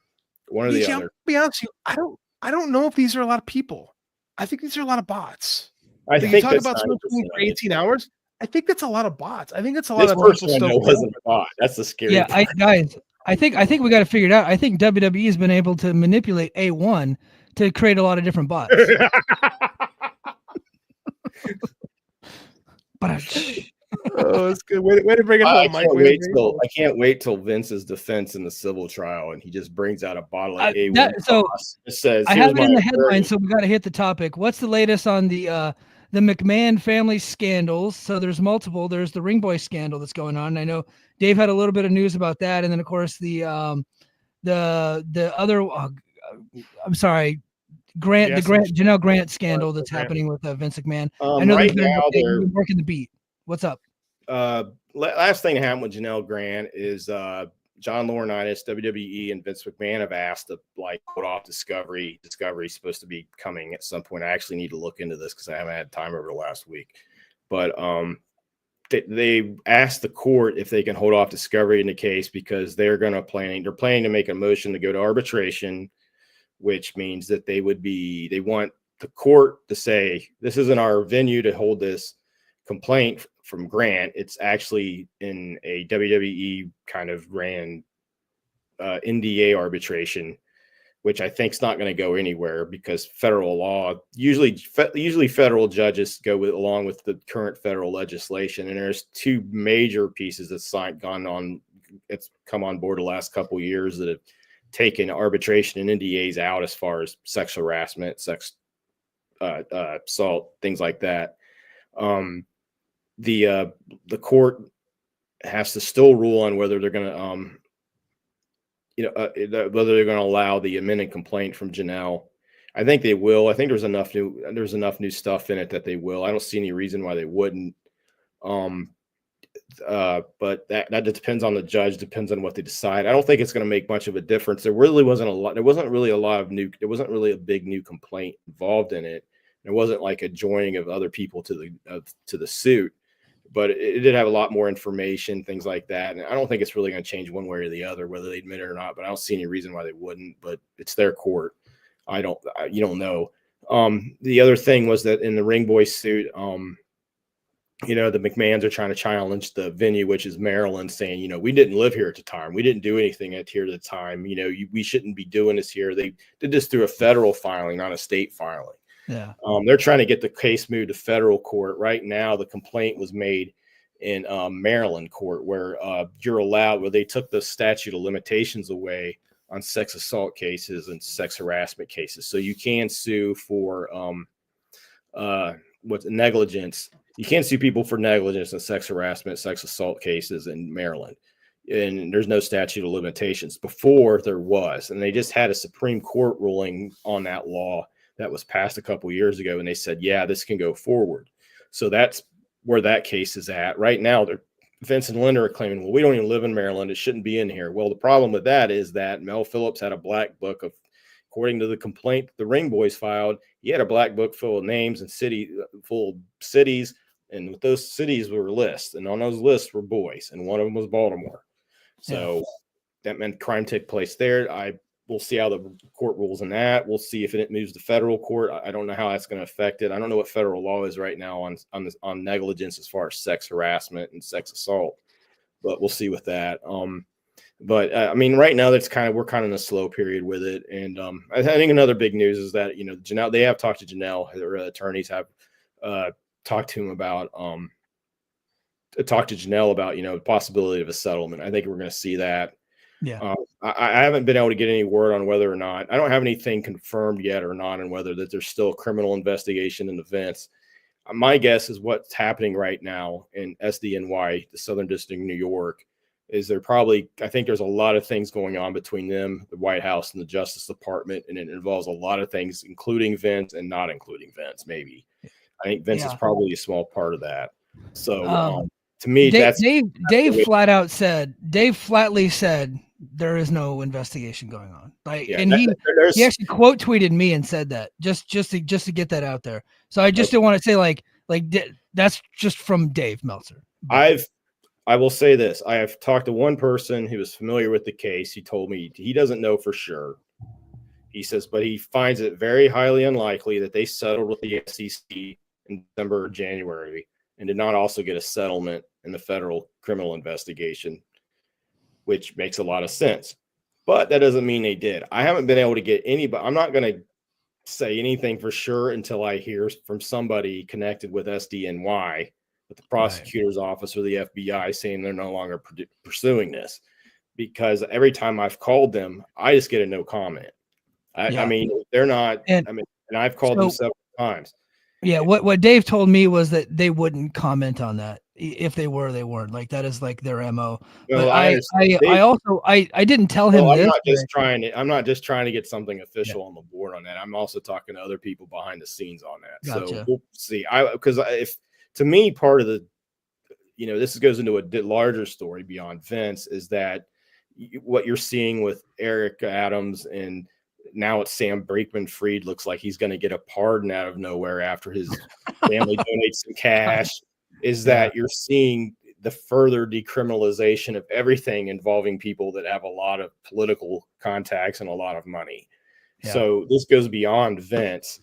one or the other. I'll be honest with you, I don't know if these are a lot of people. I think these are a lot of bots. I think you talk about someone for 18 hours. I think that's a lot of bots. I think that's a lot of people still wasn't a bot. That's the scary part. Guys, I think we got to figure it out. I think WWE has been able to manipulate A1 to create a lot of different bots. Oh, it's good. Way to bring it home, Mike. I can't wait till Vince's defense in the civil trial, and he just brings out a bottle of A1. It says, I have it in the headline, so we got to hit the topic. What's the latest on the McMahon family scandals? So there's multiple. There's the Ring Boy scandal that's going on. I know Dave had a little bit of news about that, and then of course the other. I'm sorry. Janelle Grant scandal that's happening with Vince McMahon. I know right now they're working the beat. What's up? Last thing that happened with Janelle Grant is John Laurinaitis, WWE, and Vince McMahon have asked to put off Discovery. Discovery is supposed to be coming at some point. I actually need to look into this because I haven't had time over the last week. But they asked the court if they can hold off Discovery in the case because they're planning to make a motion to go to arbitration, which means that they want the court to say this isn't our venue to hold this complaint from Grant. It's actually in a WWE kind of ran NDA arbitration, which I think is not going to go anywhere because federal law usually federal judges go along with the current federal legislation. And there's two major pieces that's it's come on board the last couple of years that have taken arbitration and NDAs out as far as sexual harassment, sex assault, things like that. The court has to still rule on whether they're going to whether they're going to allow the amended complaint from Janelle. I think they will. I think there's enough new stuff in it that they will. I don't see any reason why they wouldn't. But that depends on the judge, depends on what they decide. I don't think it's going to make much of a difference. There wasn't really a big new complaint involved in it. It wasn't like a joining of other people to the suit, but it did have a lot more information, things like that. And I don't think it's really going to change one way or the other, whether they admit it or not, but I don't see any reason why they wouldn't, but it's their court. You don't know. The other thing was that in the Ring Boy suit, the McMahons are trying to challenge the venue, which is Maryland, saying, we didn't live here at the time. We didn't do anything here at the time. We shouldn't be doing this here. They did this through a federal filing, not a state filing. Yeah. They're trying to get the case moved to federal court. Right now, the complaint was made in Maryland court where they took the statute of limitations away on sex assault cases and sex harassment cases. So you can sue for negligence. You can't sue people for negligence and sex harassment, sex assault cases in Maryland. And there's no statute of limitations. Before there was, and they just had a Supreme Court ruling on that law that was passed a couple of years ago. And they said, yeah, this can go forward. So that's where that case is at right now. Vince and Linda are claiming, well, we don't even live in Maryland. It shouldn't be in here. Well, the problem with that is that Mel Phillips had a black book according to the complaint the Ring Boys filed, he had a black book full of names and full of cities. And with those cities were lists, and on those lists were boys, and one of them was Baltimore. So that meant crime took place there. We'll see how the court rules on that. We'll see if it moves to federal court. I don't know how that's going to affect it. I don't know what federal law is right now on negligence as far as sex harassment and sex assault, but we'll see with that. Right now we're kind of in a slow period with it. And I think another big news is that, Janelle, they have talked to Janelle, her attorneys have talked to Janelle about, the possibility of a settlement. I think we're going to see that. Yeah. I haven't been able to get any word on whether or not. I don't have anything confirmed yet or not on whether that there's still a criminal investigation in the Vince. My guess is what's happening right now in SDNY, the Southern District of New York, is I think there's a lot of things going on between them, the White House, and the Justice Department, and it involves a lot of things, including Vince and not including Vince, maybe. I think Vince is probably a small part of that. So to me, Dave flatly said there is no investigation going on. And he actually quote tweeted me and said that just to get that out there. So I just didn't want to say like that's just from Dave Meltzer. I will say this. I have talked to one person who is familiar with the case. He told me he doesn't know for sure. He says, but he finds it very highly unlikely that they settled with the SEC in December or January and did not also get a settlement in the federal criminal investigation, which makes a lot of sense. But that doesn't mean they did. I haven't been able to get anybody. I'm not going to say anything for sure until I hear from somebody connected with SDNY, with the prosecutor's office or the FBI, saying they're no longer pursuing this. Because every time I've called them, I just get a no comment. I mean, they're not. And I've called them several times. Yeah, what Dave told me was that they wouldn't comment on that. If they were, they weren't. Like that is like their MO. Well, but I didn't tell him this. I'm not just trying to get something official on the board on that. I'm also talking to other people behind the scenes on that. Gotcha. So we'll see. Because if to me, part of the, this goes into a larger story beyond Vince, is that what you're seeing with Eric Adams and now it's Sam Brinkman-Fried looks like he's going to get a pardon out of nowhere after his family donates some cash, is that you're seeing the further decriminalization of everything involving people that have a lot of political contacts and a lot of money. Yeah. So this goes beyond Vince.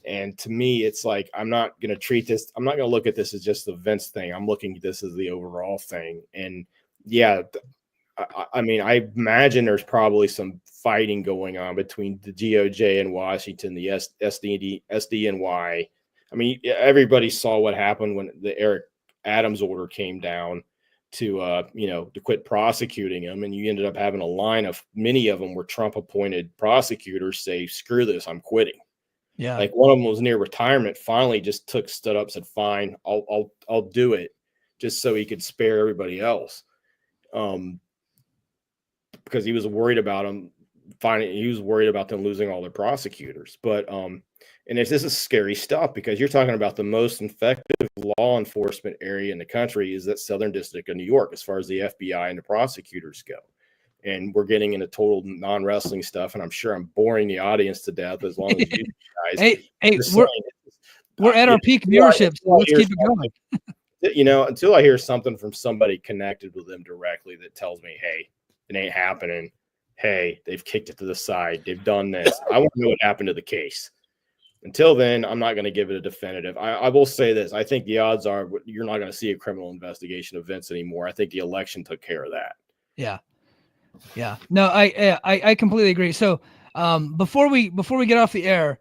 And to me, it's like, I'm not going to look at this as just the Vince thing. I'm looking at this as the overall thing. And yeah, I mean, I imagine there's probably some fighting going on between the DOJ in Washington, the SDNY. I mean, everybody saw what happened when the Eric Adams order came down to quit prosecuting him. And you ended up having a line of many of them were Trump appointed prosecutors say, screw this, I'm quitting. Yeah. Like one of them was near retirement, finally just stood up, said, fine, I'll do it, just so he could spare everybody else. Because he was worried about them losing all their prosecutors. But and this is scary stuff, because you're talking about the most effective law enforcement area in the country is that Southern District of New York, as far as the FBI and the prosecutors go. And we're getting into total non-wrestling stuff, and I'm sure I'm boring the audience to death as long as you guys. hey, we're at our peak viewership, so let's keep it going. Until I hear something from somebody connected with them directly that tells me, hey, it ain't happening. Hey, they've kicked it to the side. They've done this. I want to know what happened to the case. Until then, I'm not going to give it a definitive. I will say this. I think the odds are you're not going to see a criminal investigation of Vince anymore. I think the election took care of that. Yeah. Yeah. No, I completely agree. So before we get off the air,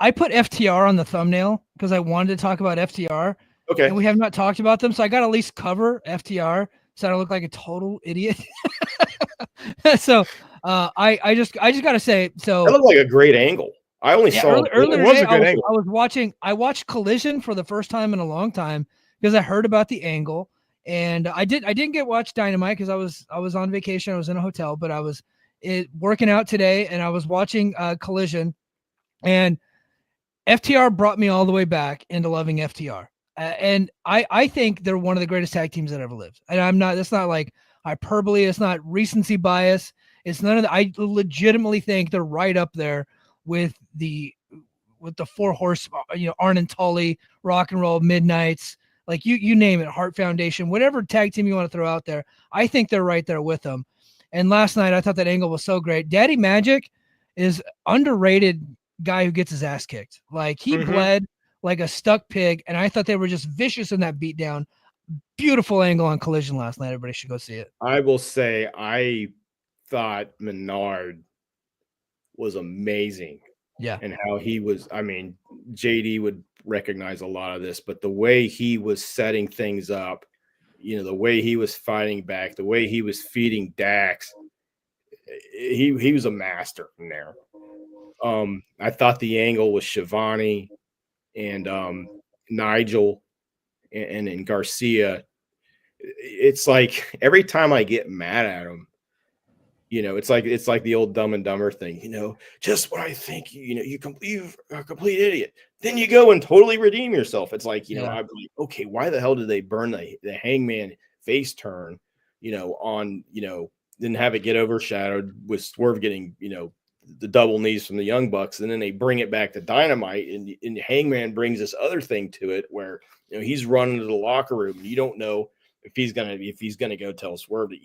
I put FTR on the thumbnail because I wanted to talk about FTR. Okay. And we have not talked about them. So I got to at least cover FTR so I don't look like a total idiot. So I just got to say, so that looked like a great angle. I only saw earlier today, I watched Collision for the first time in a long time because I heard about the angle. And I didn't get watch Dynamite because I was on vacation. I was in a hotel, but I was working out today and I was watching Collision, and FTR brought me all the way back into loving FTR. And I think they're one of the greatest tag teams that ever lived. And that's not like hyperbole. It's not recency bias. It's none of that. I legitimately think they're right up there with the four horse, Arn and Tully, Rock and Roll, Midnights. Like you name it, Heart Foundation, whatever tag team you want to throw out there, I think they're right there with them. And last night I thought that angle was so great. Daddy Magic is underrated guy who gets his ass kicked. Like he bled like a stuck pig, and I thought they were just vicious in that beatdown. Beautiful angle on Collision last night. Everybody should go see it. I will say I thought Menard was amazing. Yeah. And how he was, I mean, JD would recognize a lot of this, but the way he was setting things up, the way he was fighting back, the way he was feeding Dax, he was a master in there. I thought the angle with Shivani and Nigel and Garcia, it's like every time I get mad at him, it's like the old Dumb and Dumber thing, just what I think, you're a complete idiot. Then you go and totally redeem yourself. It's like, I'm like, okay, why the hell did they burn the Hangman face turn, then have it get overshadowed with Swerve getting, the double knees from the Young Bucks, and then they bring it back to Dynamite, and Hangman brings this other thing to it where he's running to the locker room, and you don't know if he's gonna go tell Swerve to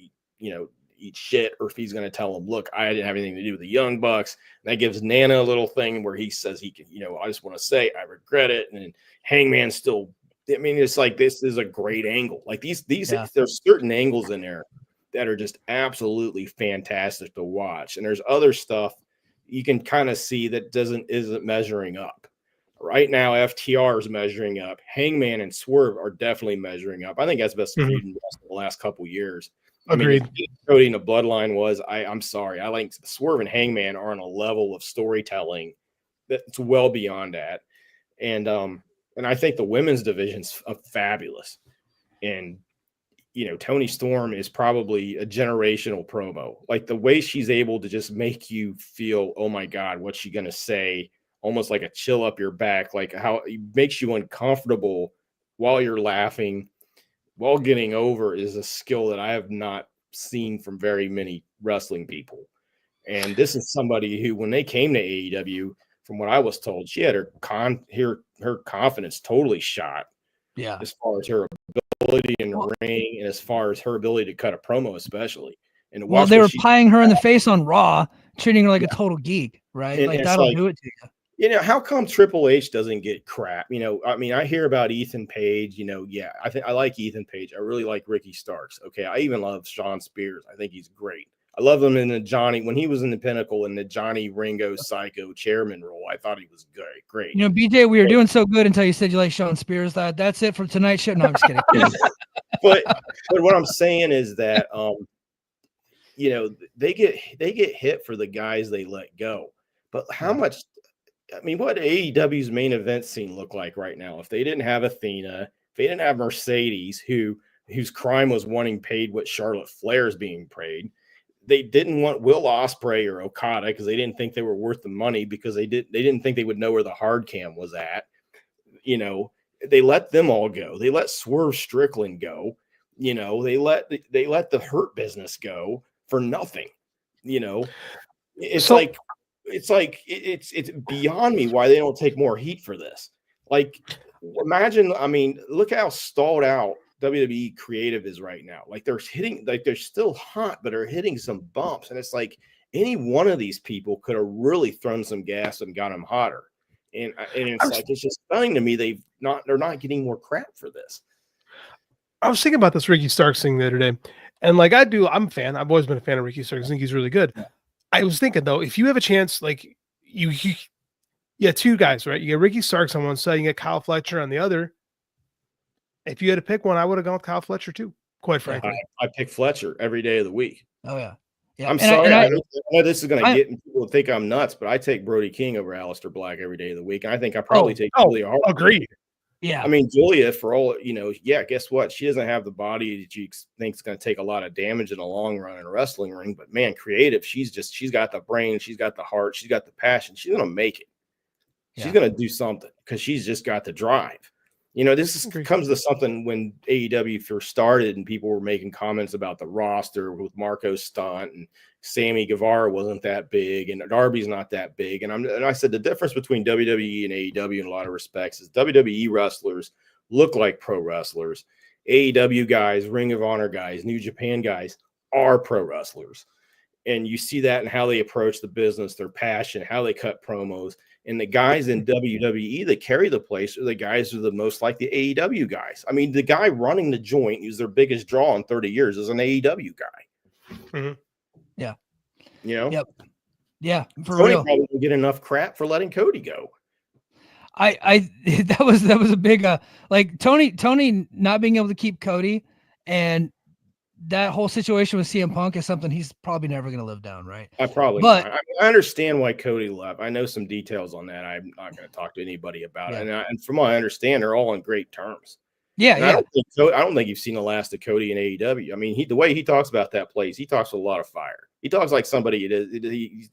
eat shit, or if he's gonna tell him, look, I didn't have anything to do with the Young Bucks. And that gives Nana a little thing where he says he can, I just want to say I regret it, and then Hangman still. I mean, it's like this is a great angle. Like these there's certain angles in there that are just absolutely fantastic to watch, and there's other stuff you can kind of see that isn't measuring up. Right now, FTR is measuring up. Hangman and Swerve are definitely measuring up. I think that's the best feud in the last couple years. Agreed. I mean, Cody and the Bloodline was. I'm sorry. I like Swerve and Hangman are on a level of storytelling that's well beyond that, and I think the women's division's fabulous, and Toni Storm is probably a generational promo. Like the way she's able to just make you feel, oh my God, what's she going to say? Almost like a chill up your back, like how it makes you uncomfortable while you're laughing, while getting over, is a skill that I have not seen from very many wrestling people. And this is somebody who, when they came to AEW, from what I was told, she had her confidence totally shot. Yeah. As far as her ability in the ring, and as far as her ability to cut a promo, especially. And they were pieing her in the face on Raw, treating her like a total geek, right? And like that'll do it to you. How come Triple H doesn't get crap? I mean, I hear about Ethan Page, I think I like Ethan Page. I really like Ricky Starks. Okay. I even love Sean Spears. I think he's great. I love him in when he was in the Pinnacle in the Johnny Ringo Psycho chairman role. I thought he was great. BJ, we were doing so good until you said you like Sean Spears. That's it for tonight's show. No, I'm just kidding. but what I'm saying is that, they get hit for the guys they let go. But how much? I mean, what AEW's main event scene look like right now? If they didn't have Athena, if they didn't have Mercedes, whose crime was wanting paid what Charlotte Flair is being paid. They didn't want Will Ospreay or Okada because they didn't think they were worth the money, because they didn't think they would know where the hard cam was at. They let them all go. They let Swerve Strickland go. They let the Hurt Business go for nothing. It's beyond me why they don't take more heat for this. Like, imagine, I mean, look how stalled out WWE creative is right now. Like they're still hot, but they're hitting some bumps. And it's like any one of these people could have really thrown some gas and got them hotter. And it's just stunning to me. They're not getting more crap for this. I was thinking about this Ricky Starks thing the other day. And like I'm a fan. I've always been a fan of Ricky Starks. I think he's really good. Yeah. I was thinking though, if you have a chance, like you two guys, right? You get Ricky Starks on one side, you get Kyle Fletcher on the other. If you had to pick one, I would have gone with Kyle Fletcher too, quite frankly. I pick Fletcher every day of the week. Oh, yeah. I'm sorry. I know this is going to get people to think I'm nuts, but I take Brody King over Aleister Black every day of the week. And I think I probably take Julia Hart. Agreed. Yeah. I mean, Julia, for all, guess what? She doesn't have the body that you think is going to take a lot of damage in the long run in a wrestling ring. But man, creative, she's got the brain, she's got the heart, she's got the passion. She's going to make it. She's going to do something because she's just got the drive. Comes to something when AEW first started and people were making comments about the roster with Marco Stunt and Sammy Guevara wasn't that big and Darby's not that big. And I said the difference between WWE and AEW in a lot of respects is WWE wrestlers look like pro wrestlers. AEW guys, Ring of Honor guys, New Japan guys are pro wrestlers. And you see that in how they approach the business, their passion, how they cut promos. And the guys in WWE that carry the place are the guys who are the most like the AEW guys. I mean, the guy running the joint, who's their biggest draw in 30 years, is an AEW guy. Mm-hmm. Yeah. Yep. Yeah. For Cody real. probably didn't get enough crap for letting Cody go. That was a big like Tony not being able to keep Cody, and that whole situation with CM Punk is something he's probably never going to live down, right? But I understand why Cody left. I know some details on that. I'm not going to talk to anybody about it. And from what I understand, they're all on great terms. Yeah, I don't think you've seen the last of Cody in AEW. I mean, the way he talks about that place, he talks with a lot of fire. He talks like somebody he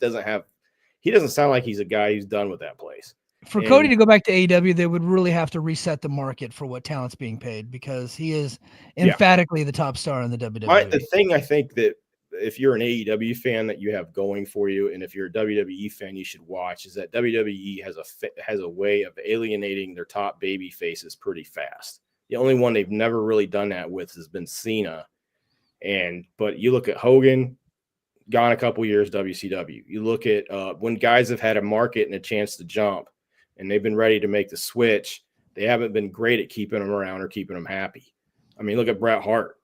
doesn't sound like he's a guy who's done with that place. For Cody to go back to AEW, they would really have to reset the market for what talent's being paid, because he is emphatically the top star in the WWE. The thing I think that if you're an AEW fan that you have going for you, and if you're a WWE fan, you should watch, is that WWE has a way of alienating their top baby faces pretty fast. The only one they've never really done that with has been Cena. But you look at Hogan, gone a couple years, WCW. You look at when guys have had a market and a chance to jump, and they've been ready to make the switch, they haven't been great at keeping them around or keeping them happy. I mean, look at Bret Hart.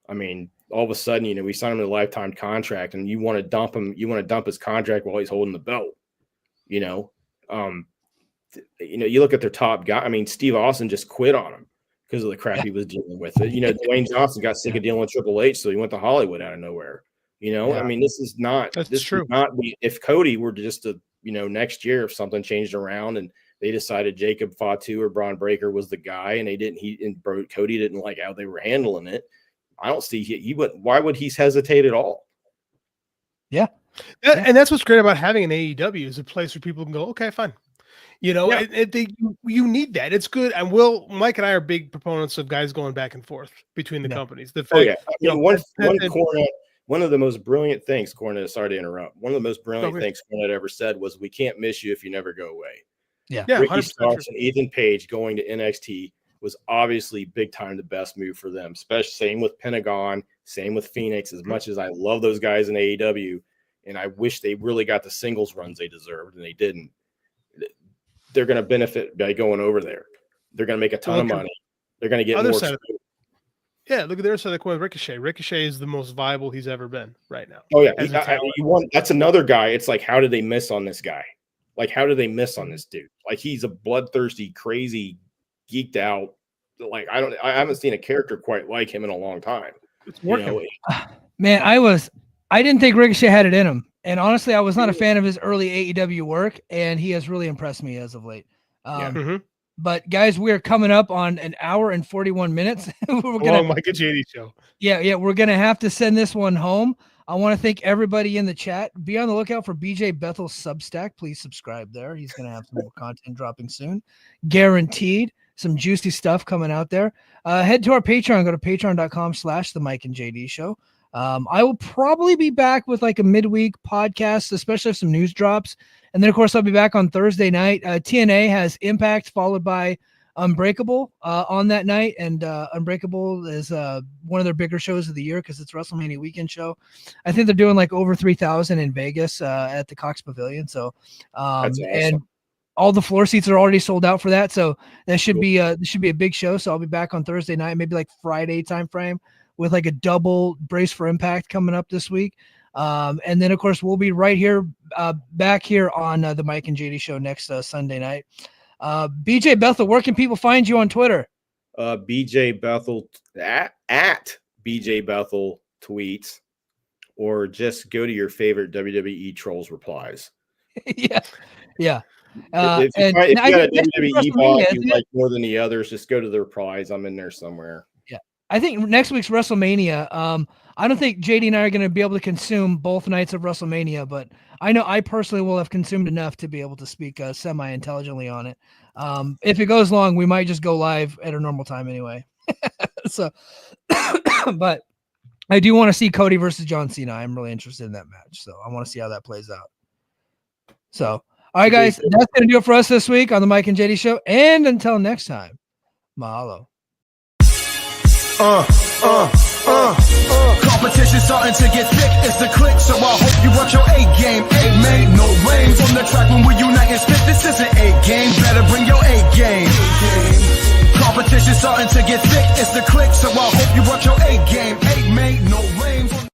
I mean, all of a sudden, we signed him to a lifetime contract, and you want to dump him. You want to dump his contract while he's holding the belt. You look at their top guy. I mean, Steve Austin just quit on him because of the crap he was dealing with. Dwayne Johnson got sick of dealing with Triple H, so he went to Hollywood out of nowhere. I mean, this is not. That's true. If Cody were just to, next year, if something changed around and they decided Jacob Fatu or Braun Breaker was the guy, and Cody didn't like how they were handling it, I don't see why would he hesitate at all? Yeah. And that's what's great about having an AEW, is a place where people can go, okay, fine. You need that. It's good. And Mike and I are big proponents of guys going back and forth between the companies. One of the most brilliant things, Cornette, sorry to interrupt. One of the most brilliant things Cornette ever said was, "We can't miss you if you never go away." Yeah. Ricky Starks and Ethan Page going to NXT was obviously big time the best move for them. Especially same with Pentagon, same with Phoenix. As much as I love those guys in AEW, and I wish they really got the singles runs they deserved, and they didn't. They're going to benefit by going over there. They're going to make a ton of money. They're going to get more. Look at their side of the coin. Ricochet. Ricochet is the most viable he's ever been right now. Oh yeah, that's another guy. It's like, how did they miss on this guy? Like, how did they miss on this dude? Like, he's a bloodthirsty, crazy, geeked out. Like, I haven't seen a character quite like him in a long time. It's working. Man, I didn't think Ricochet had it in him. And honestly, I was not a fan of his early AEW work, and he has really impressed me as of late. But guys, we are coming up on an hour and 41 minutes. Mike and JD show. Yeah. We're going to have to send this one home. I want to thank everybody in the chat. Be on the lookout for BJ Bethel's Substack. Please subscribe there. He's going to have some more content dropping soon. Guaranteed. Some juicy stuff coming out there. Head to our Patreon. Go to patreon.com/the Mike and JD show. I will probably be back with like a midweek podcast, especially if some news drops. And then, of course, I'll be back on Thursday night. TNA has Impact followed by Unbreakable on that night. And Unbreakable is one of their bigger shows of the year because it's WrestleMania weekend show. I think they're doing like over 3,000 in Vegas at the Cox Pavilion. So, that's awesome. And all the floor seats are already sold out for that. So that should be a big show. So I'll be back on Thursday night, maybe like Friday timeframe, with like a double Brace for Impact coming up this week. And then, of course, we'll be right here, back here on the Mike and JD show next Sunday night. BJ Bethel, where can people find you on Twitter? BJ Bethel at BJ Bethel tweets, or just go to your favorite WWE Trolls replies. Yeah. If you got a WWE bot you like more than the others, just go to the replies. I'm in there somewhere. I think next week's WrestleMania, I don't think JD and I are going to be able to consume both nights of WrestleMania, but I know I personally will have consumed enough to be able to speak semi-intelligently on it. If it goes long, we might just go live at a normal time anyway. So, but I do want to see Cody versus John Cena. I'm really interested in that match, so I want to see how that plays out. So, all right, guys, that's going to do it for us this week on the Mike and JD show. And until next time, mahalo. Competition starting to get thick, it's the click, so I hope you watch your A game. Amen, no rain from the track when we unite and spit. This isn't A game, better bring your A game. Competition starting to get thick, it's the click, so I hope you watch your A game. Amen, no rain from